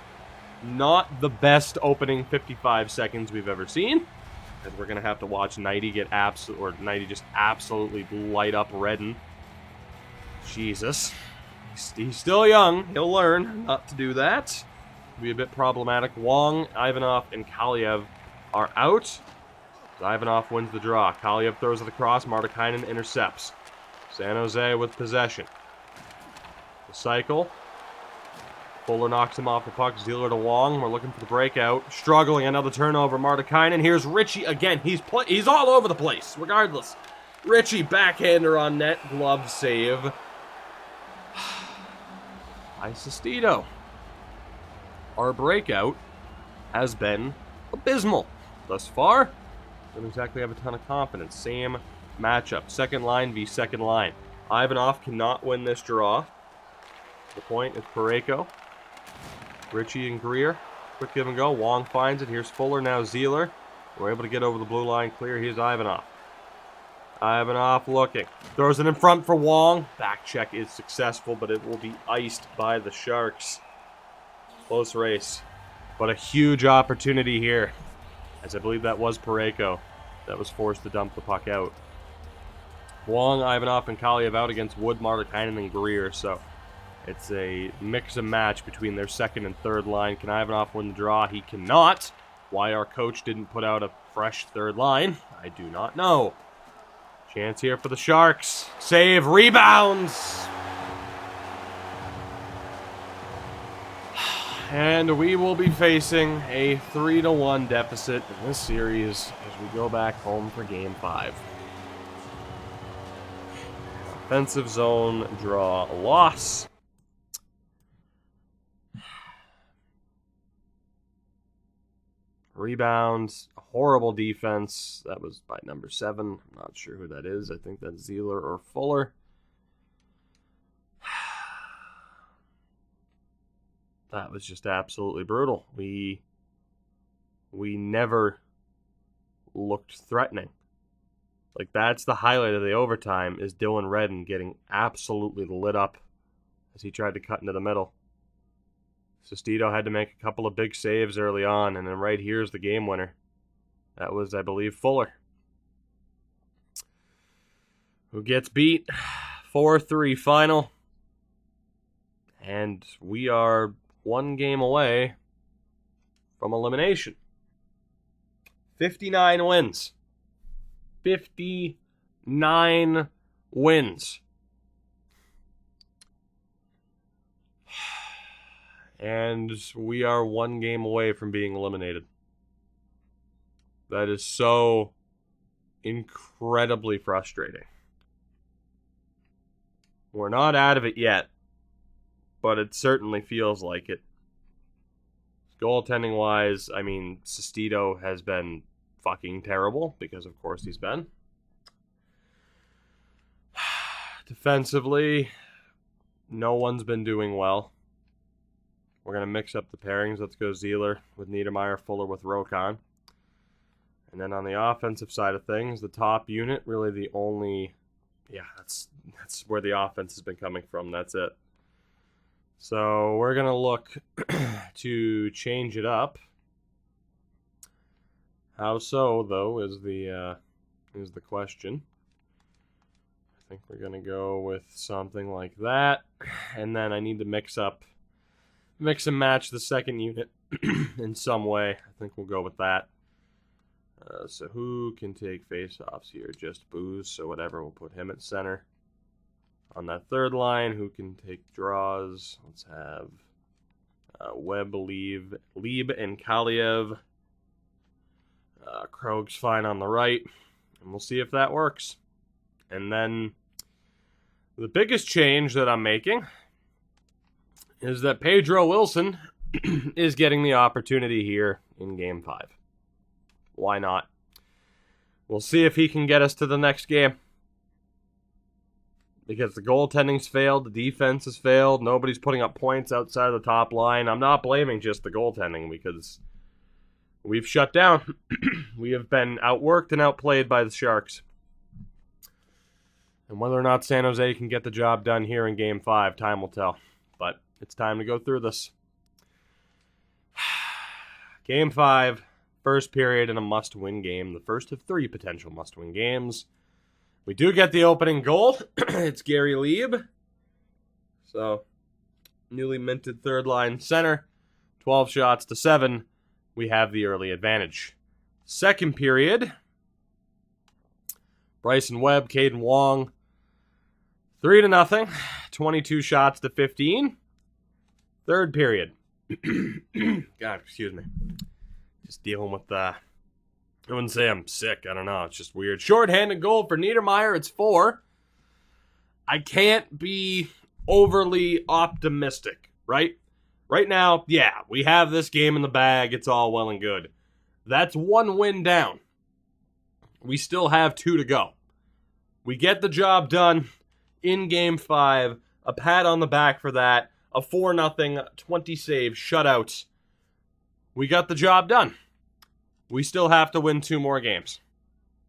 Not the best opening 55 seconds we've ever seen. Because we're going to have to watch Knighty get Knighty just absolutely light up Redden. Jesus. He's still young. He'll learn not to do that. It'll be a bit problematic. Wong, Ivanov, and Kaliev are out. Ivanov wins the draw. Kaliev throws it across. Martikainen intercepts. San Jose with possession. The cycle. Fuller knocks him off the puck. Zeeler to Wong. We're looking for the breakout. Struggling. Another turnover. Martikainen. Here's Richie again. He's all over the place. Regardless. Richie backhander on net. Glove save. By Sestito. Our breakout has been abysmal thus far. Don't exactly have a ton of confidence. Same matchup. Second line v. second line. Ivanov cannot win this draw. The point is Parayko. Richie and Greer. Quick give and go. Wong finds it. Here's Fuller. Now Zeeler. We're able to get over the blue line clear. Here's Ivanov. Ivanov looking. Throws it in front for Wong. Back check is successful, but it will be iced by the Sharks. Close race. But a huge opportunity here. As I believe that was Parayko that was forced to dump the puck out. Wong, Ivanov, and Kaliev out against Wood, Martikainen, and Greer. So it's a mix and match between their second and third line. Can Ivanov win the draw? He cannot. Why our coach didn't put out a fresh third line, I do not know. Chance here for the Sharks. Save, rebounds. And we will be facing a 3-1 deficit in this series as we go back home for Game 5. Offensive zone draw loss. Rebounds, horrible defense. That was by number 7. I'm not sure who that is. I think that's Zeeler or Fuller. That was just absolutely brutal. We never looked threatening. Like, that's the highlight of the overtime, is Dylan Redden getting absolutely lit up as he tried to cut into the middle. Sestito had to make a couple of big saves early on, and then right here's the game winner. That was, I believe, Fuller, who gets beat 4-3 final. And we are one game away from elimination. 59 wins. 59 wins. And we are one game away from being eliminated. That is so incredibly frustrating. We're not out of it yet, but it certainly feels like it. Goaltending wise, I mean, Sestito has been fucking terrible, because of course he's been. Defensively, no one's been doing well. We're going to mix up the pairings. Let's go Zeeler with Niedermeyer, Fuller with Rokon. And then on the offensive side of things, the top unit, really the only... Yeah, that's where the offense has been coming from. That's it. So we're going to look to change it up. How so, though, is the question. I think we're going to go with something like that. And then I need to mix and match the second unit in some way. I think we'll go with that. So who can take face-offs here? Just Booze, so whatever, we'll put him at center. On that third line, who can take draws? Let's have Webb, Lieb, and Kaliev. Krog's fine on the right, and we'll see if that works. And then the biggest change that I'm making is that Pedro Wilson is getting the opportunity here in Game 5. Why not? We'll see if he can get us to the next game. Because the goaltending's failed, the defense has failed, nobody's putting up points outside of the top line. I'm not blaming just the goaltending because we've shut down. We have been outworked and outplayed by the Sharks. And whether or not San Jose can get the job done here in Game 5, time will tell. But it's time to go through this. Game 5, first period in a must-win game. The first of 3 potential must-win games. We do get the opening goal. It's Gary Lieb. So, newly minted third-line center. 12 shots to 7. We have the early advantage. Second period. Bryson Webb, Caden Wong. 3-0. 22 shots to 15. Third period. God, excuse me. Just dealing with I wouldn't say I'm sick. I don't know. It's just weird. Shorthanded goal for Niedermeyer. It's 4. I can't be overly optimistic, right? Right now, yeah, we have this game in the bag. It's all well and good. That's 1 win down. We still have 2 to go. We get the job done in Game 5. A pat on the back for that. A 4-0, 20 save shutout. We got the job done. We still have to win 2 more games.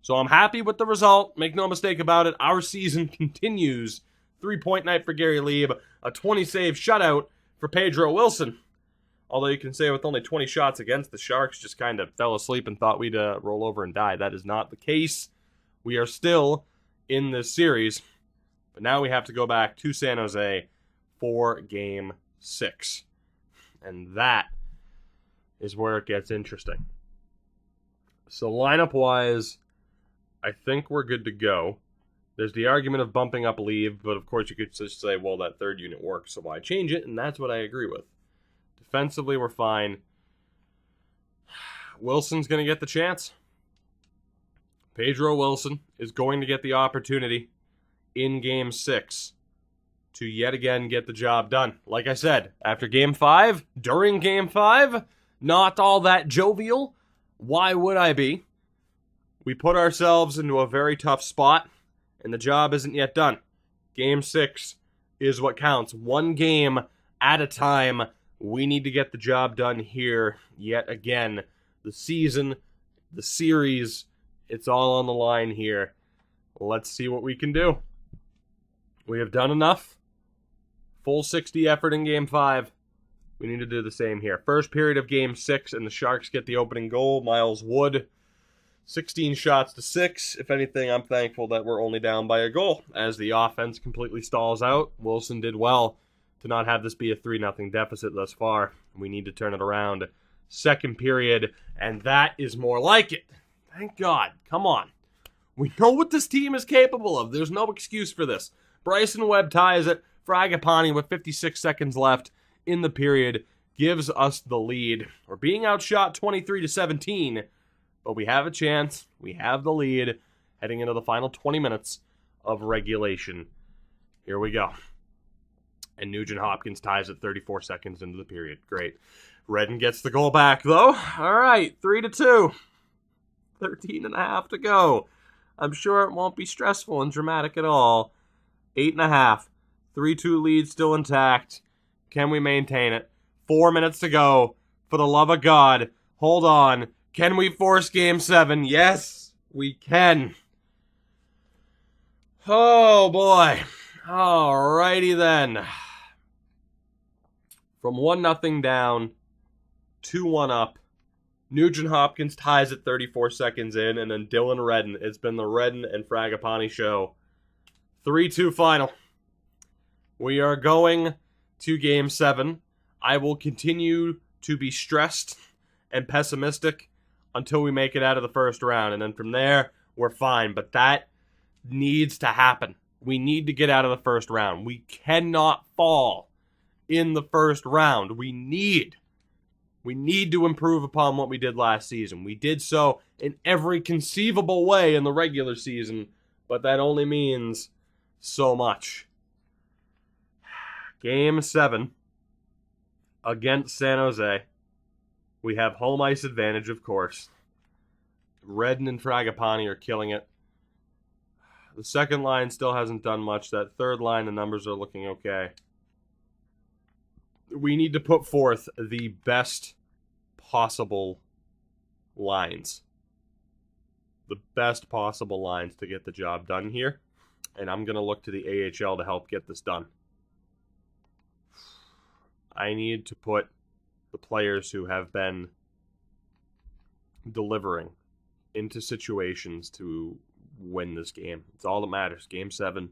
So I'm happy with the result. Make no mistake about it. Our season continues. 3-point night for Gary Lieb. A 20-save shutout for Pedro Wilson. Although you can say with only 20 shots against, the Sharks just kind of fell asleep and thought we'd roll over and die. That is not the case. We are still in this series. But now we have to go back to San Jose for Game 6. And that is where it gets interesting. So lineup-wise, I think we're good to go. There's the argument of bumping up Lieb, but of course you could just say, well, that third unit works, so why change it? And that's what I agree with. Defensively, we're fine. Wilson's going to get the chance. Pedro Wilson is going to get the opportunity in Game 6 to yet again get the job done. Like I said, after Game 5, during Game 5, not all that jovial. Why would I be? We put ourselves into a very tough spot, and the job isn't yet done. Game 6 is what counts. 1 game at a time. We need to get the job done here yet again. The season, the series, it's all on the line here. Let's see what we can do. We have done enough. Full 60 effort in Game 5. We need to do the same here. First period of Game 6, and the Sharks get the opening goal. Miles Wood, 16 shots to 6. If anything, I'm thankful that we're only down by a goal, as the offense completely stalls out. Wilson did well to not have this be a 3-0 deficit thus far. We need to turn it around. Second period, and that is more like it. Thank God. Come on. We know what this team is capable of. There's no excuse for this. Bryson Webb ties it. Fragapani, with 56 seconds left in the period, gives us the lead. We're being outshot 23-17, but we have a chance. We have the lead heading into the final 20 minutes of regulation. Here we go. And Nugent Hopkins ties it 34 seconds into the period. Great. Redden gets the goal back, though. All right, 3-2. 13 and a half to go. I'm sure it won't be stressful and dramatic at all. 8.5. 3-2 lead still intact. Can we maintain it? 4 minutes to go. For the love of God, hold on. Can we force Game 7? Yes, we can. Oh, boy. Alrighty then. From 1-0 down, 2-1 up. Nugent Hopkins ties it 34 seconds in, and then Dylan Redden. It's been the Redden and Fragapani show 3-2 final. We are going to Game 7. I will continue to be stressed and pessimistic until we make it out of the first round. And then from there, we're fine. But that needs to happen. We need to get out of the first round. We cannot fall in the first round. We need to improve upon what we did last season. We did so in every conceivable way in the regular season, but that only means so much. Game 7 against San Jose. We have home ice advantage, of course. Redden and Fragapani are killing it. The second line still hasn't done much. That third line, the numbers are looking okay. We need to put forth the best possible lines. The best possible lines to get the job done here. And I'm going to look to the AHL to help get this done. I need to put the players who have been delivering into situations to win this game. It's all that matters. Game 7.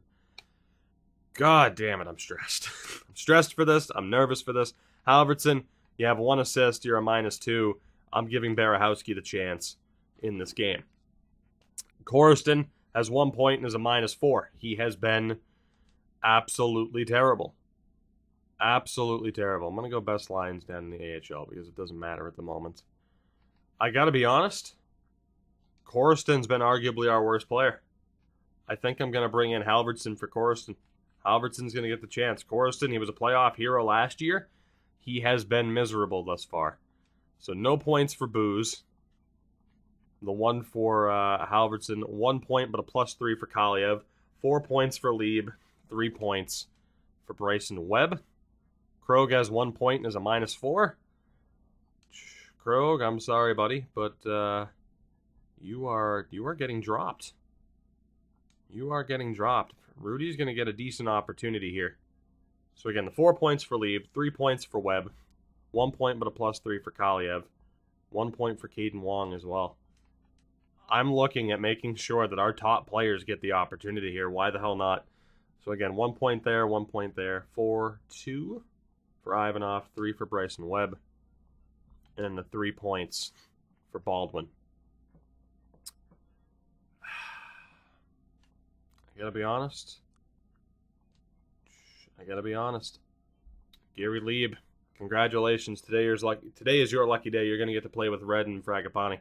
God damn it, I'm stressed. I'm stressed for this. I'm nervous for this. Halverson, you have 1 assist. You're a -2. I'm giving Barahowski the chance in this game. Korostin has 1 point and is a -4. He has been absolutely terrible. Absolutely terrible. I'm going to go best lines down in the AHL because it doesn't matter at the moment. I got to be honest. Korostin's been arguably our worst player. I think I'm going to bring in Halverson for Korostin. Halverson's going to get the chance. Korostin, he was a playoff hero last year. He has been miserable thus far. So no points for Booze. The one for Halverson, 1 point, but a +3 for Kaliev. 4 points for Lieb. 3 points for Bryson Webb. Krog has 1 point and is a -4. Krog, I'm sorry, buddy, but you are getting dropped. You are getting dropped. Rudy's going to get a decent opportunity here. So again, the 4 points for Lieb, 3 points for Webb, 1 point but a +3 for Kaliev, 1 point for Caden Wong as well. I'm looking at making sure that our top players get the opportunity here. Why the hell not? So again, 1 point there, 1 point there, 4-2 for Ivanov, 3 for Bryson Webb, and then the 3 points for Baldwin. I gotta be honest. Gary Lieb, congratulations. Today is your lucky day. You're gonna get to play with Red and Fragapani.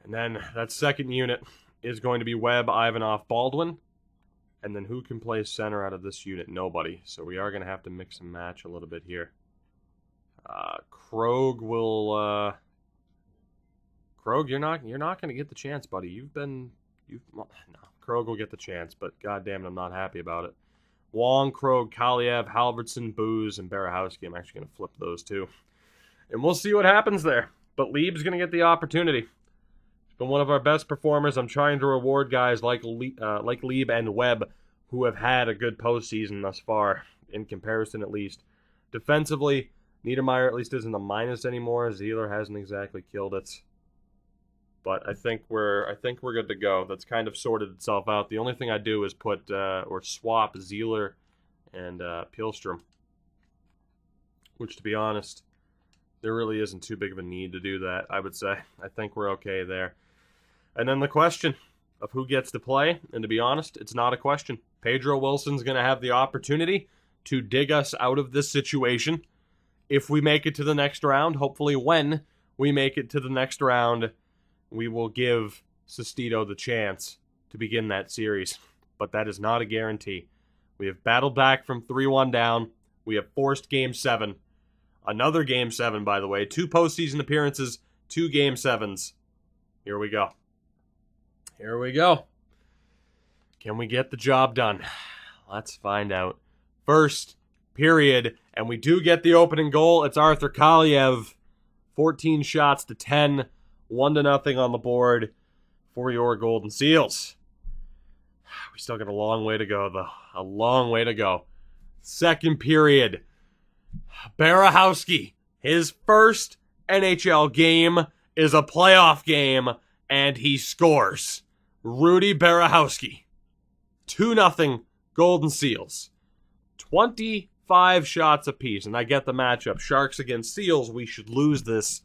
And then that second unit is going to be Webb, Ivanov, Baldwin. And then who can play center out of this unit? Nobody. So we are going to have to mix and match a little bit here. Krog will... Krog, you're not going to get the chance, buddy. No, Krog will get the chance, but goddamn it, I'm not happy about it. Wong, Krog, Kaliev, Halverson, Booze, and Barahowski. I'm actually going to flip those two. And we'll see what happens there. But Lieb's going to get the opportunity. Been one of our best performers. I'm trying to reward guys like Lieb and Webb who have had a good postseason thus far, in comparison at least. Defensively, Niedermeyer at least isn't a minus anymore. Zieler hasn't exactly killed it. But I think we're good to go. That's kind of sorted itself out. The only thing I do is put or swap Zieler and Pihlstrom, which, to be honest, there really isn't too big of a need to do that, I would say. I think we're okay there. And then the question of who gets to play, and to be honest, it's not a question. Pedro Wilson's going to have the opportunity to dig us out of this situation if we make it to the next round. Hopefully when we make it to the next round, we will give Sestito the chance to begin that series. But that is not a guarantee. We have battled back from 3-1 down. We have forced Game 7. Another Game 7, by the way. 2 postseason appearances, 2 Game 7s. Here we go. Here we go. Can we get the job done? Let's find out. First period, and we do get the opening goal. It's Arthur Kaliev. 14 shots to 10. 1-0 on the board for your Golden Seals. We still got a long way to go, though. A long way to go. Second period. Barahowski, his first NHL game is a playoff game, and he scores. Rudy Barahowski. 2-0 Golden Seals. 25 shots apiece. And I get the matchup. Sharks against Seals. We should lose this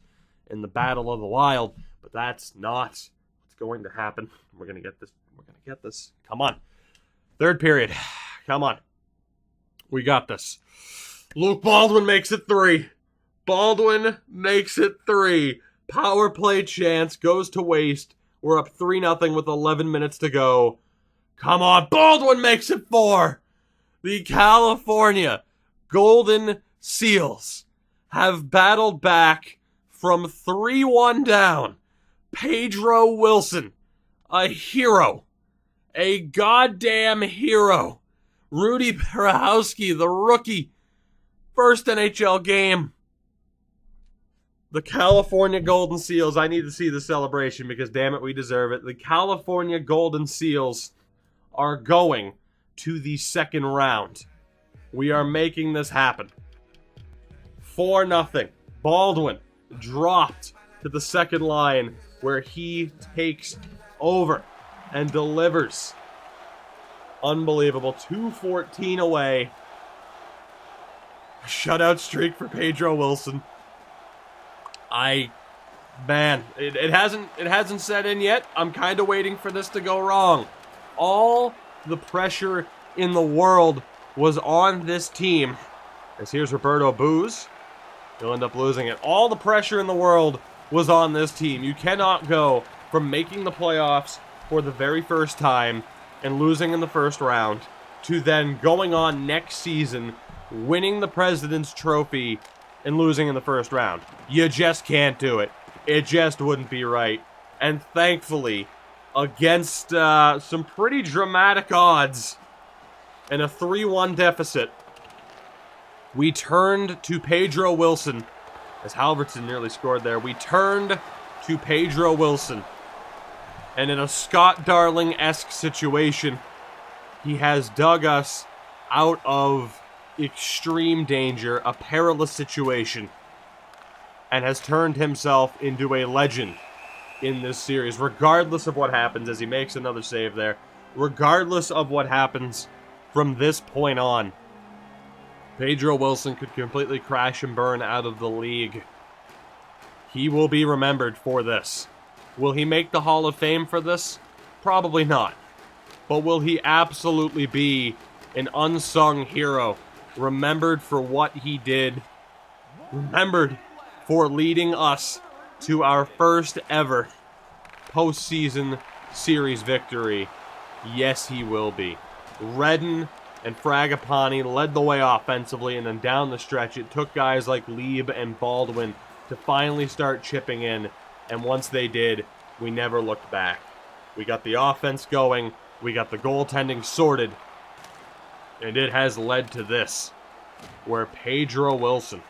in the Battle of the Wild. But that's not what's going to happen. We're going to get this. We're going to get this. Come on. Third period. Come on. We got this. Luke Baldwin makes it 3. Baldwin makes it 3. Power play chance goes to waste. We're up 3-0 with 11 minutes to go. Come on. Baldwin makes it 4. The California Golden Seals have battled back from 3-1 down. Pedro Wilson, a hero. A goddamn hero. Rudy Perahowski, the rookie. First NHL game. The California Golden Seals. I need to see the celebration because, damn it, we deserve it. The California Golden Seals are going to the second round. We are making this happen. 4-0. Baldwin dropped to the second line where he takes over and delivers. Unbelievable. 2-14 away. Shutout streak for Pedro Wilson. It hasn't set in yet. I'm kind of waiting for this to go wrong. All the pressure in the world was on this team. As here's Roberto Booz. He'll end up losing it. All the pressure in the world was on this team. You cannot go from making the playoffs for the very first time and losing in the first round to then going on next season, winning the President's Trophy and losing in the first round. You just can't do it. It just wouldn't be right. And thankfully, against some pretty dramatic odds and a 3-1 deficit, we turned to Pedro Wilson. As Halverson nearly scored there, we turned to Pedro Wilson. And in a Scott Darling-esque situation, he has dug us out of extreme danger, a perilous situation, and has turned himself into a legend in this series, regardless of what happens as he makes another save there. Regardless of what happens from this point on, Pedro Wilson could completely crash and burn out of the league. He will be remembered for this. Will he make the Hall of Fame for this? Probably not. But will he absolutely be an unsung hero, remembered for what he did, remembered for leading us to our first ever postseason series victory? Yes, he will be. Redden and Fragapane led the way offensively, and then down the stretch, it took guys like Lieb and Baldwin to finally start chipping in, and once they did, we never looked back. We got the offense going, we got the goaltending sorted, and it has led to this, where Pedro Wilson...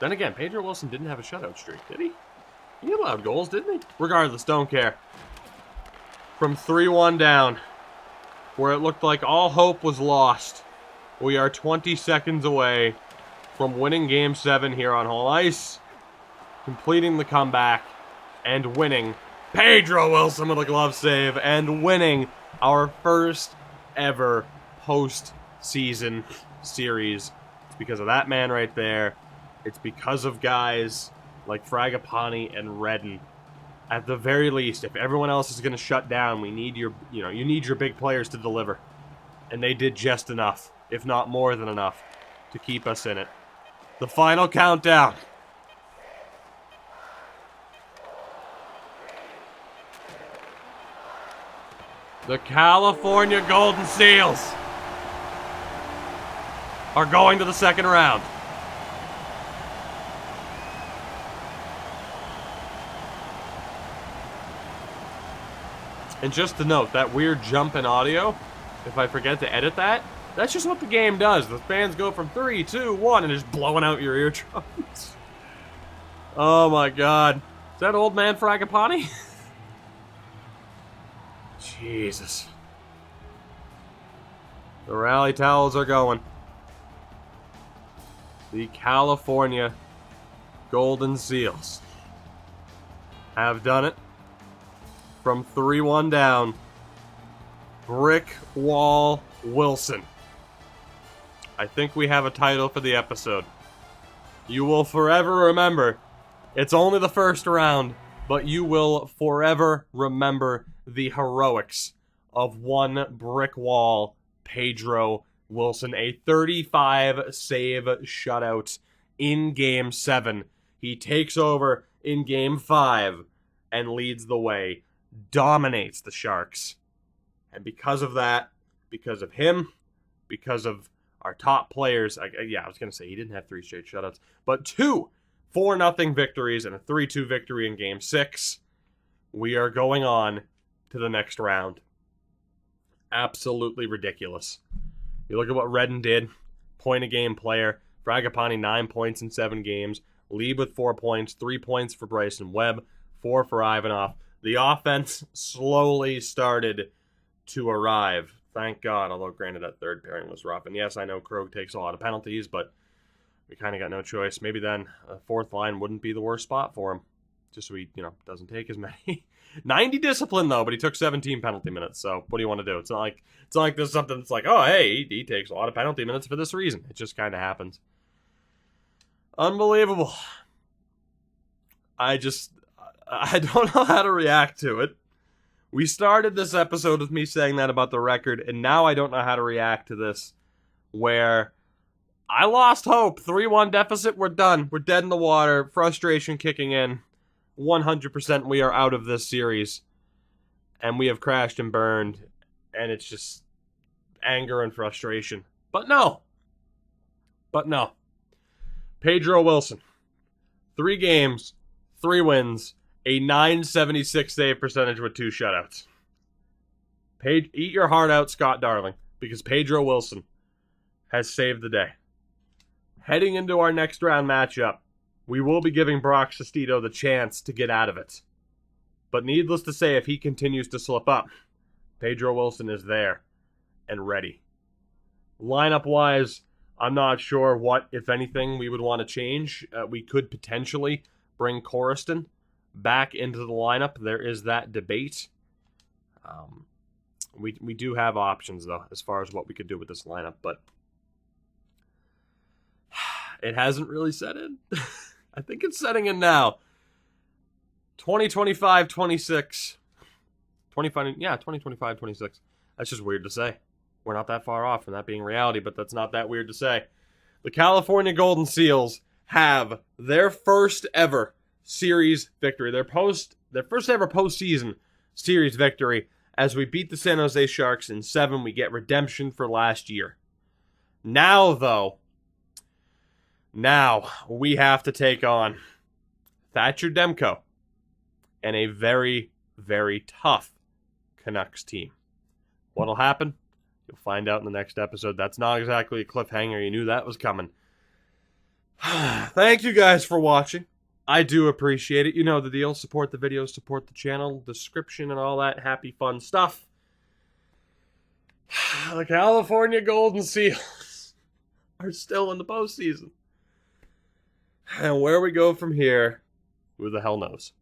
Then again, Pedro Wilson didn't have a shutout streak, did he? He allowed goals, didn't he? Regardless, don't care. From 3-1 down, where it looked like all hope was lost, we are 20 seconds away from winning Game 7 here on home ice, completing the comeback, and winning. Pedro Wilson with a glove save, and winning our first ever postseason series. It's because of that man right there. It's because of guys like Fragapane and Redden. At the very least, if everyone else is going to shut down, we need you need your big players to deliver. And they did just enough, if not more than enough, to keep us in it. The final countdown. The California Golden Seals are going to the second round. And just to note, that weird jump in audio, if I forget to edit that, that's just what the game does. The fans go from 3, 2, 1, and just blowing out your eardrums. Oh my god. Is that old man Fragapane? Jesus. The rally towels are going. The California Golden Seals have done it. From 3-1 down Brickwall Wilson. I think we have a title for the episode. You will forever remember, it's only the first round, but you will forever remember the heroics of one Brickwall Pedro Wilson. A 35-save shutout in Game 7. He takes over in Game 5 and leads the way, dominates the Sharks. And because of that, because of him, because of our top players, I was going to say he didn't have 3 straight shutouts, but 2 4-0 victories and a 3-2 victory in Game 6. We are going on to the next round. Absolutely ridiculous. You look at what Redden did. Point-a-game player. Fragapane, 9 points in 7 games. Lead with 4 points. 3 points for Bryson Webb. 4 for Ivanov. The offense slowly started to arrive. Thank God, although granted that third pairing was rough. And yes, I know Krog takes a lot of penalties, but we kind of got no choice. Maybe then a fourth line wouldn't be the worst spot for him. Just so he, doesn't take as many. 90 discipline, though, but he took 17 penalty minutes. So what do you want to do? It's not like there's something that's like, oh, hey, he takes a lot of penalty minutes for this reason. It just kind of happens. Unbelievable. I don't know how to react to it. We started this episode with me saying that about the record, and now I don't know how to react to this, where I lost hope. 3-1 deficit, we're done. We're dead in the water. Frustration kicking in. 100% we are out of this series. And we have crashed and burned, and it's just anger and frustration. But no. Pedro Wilson. 3 games, 3 wins. A 976 save percentage with 2 shutouts. Eat your heart out, Scott Darling, because Pedro Wilson has saved the day. Heading into our next round matchup, we will be giving Brock Sestito the chance to get out of it. But needless to say, if he continues to slip up, Pedro Wilson is there and ready. Lineup-wise, I'm not sure what, if anything, we would want to change. We could potentially bring Corriston back into the lineup. There is that debate. We do have options, though, as far as what we could do with this lineup, but it hasn't really set in. I think it's setting in now. 2025-26. 2025-26. That's just weird to say. We're not that far off from that being reality, but that's not that weird to say. The California Golden Seals have their first ever series victory. Their first ever postseason series victory. As we beat the San Jose Sharks in 7, we get redemption for last year. Now, though, we have to take on Thatcher Demko and a very, very tough Canucks team. What'll happen? You'll find out in the next episode. That's not exactly a cliffhanger. You knew that was coming. Thank you guys for watching. I do appreciate it. You know the deal. Support the videos, support the channel, description, and all that happy, fun stuff. The California Golden Seals are still in the postseason. And where we go from here, who the hell knows?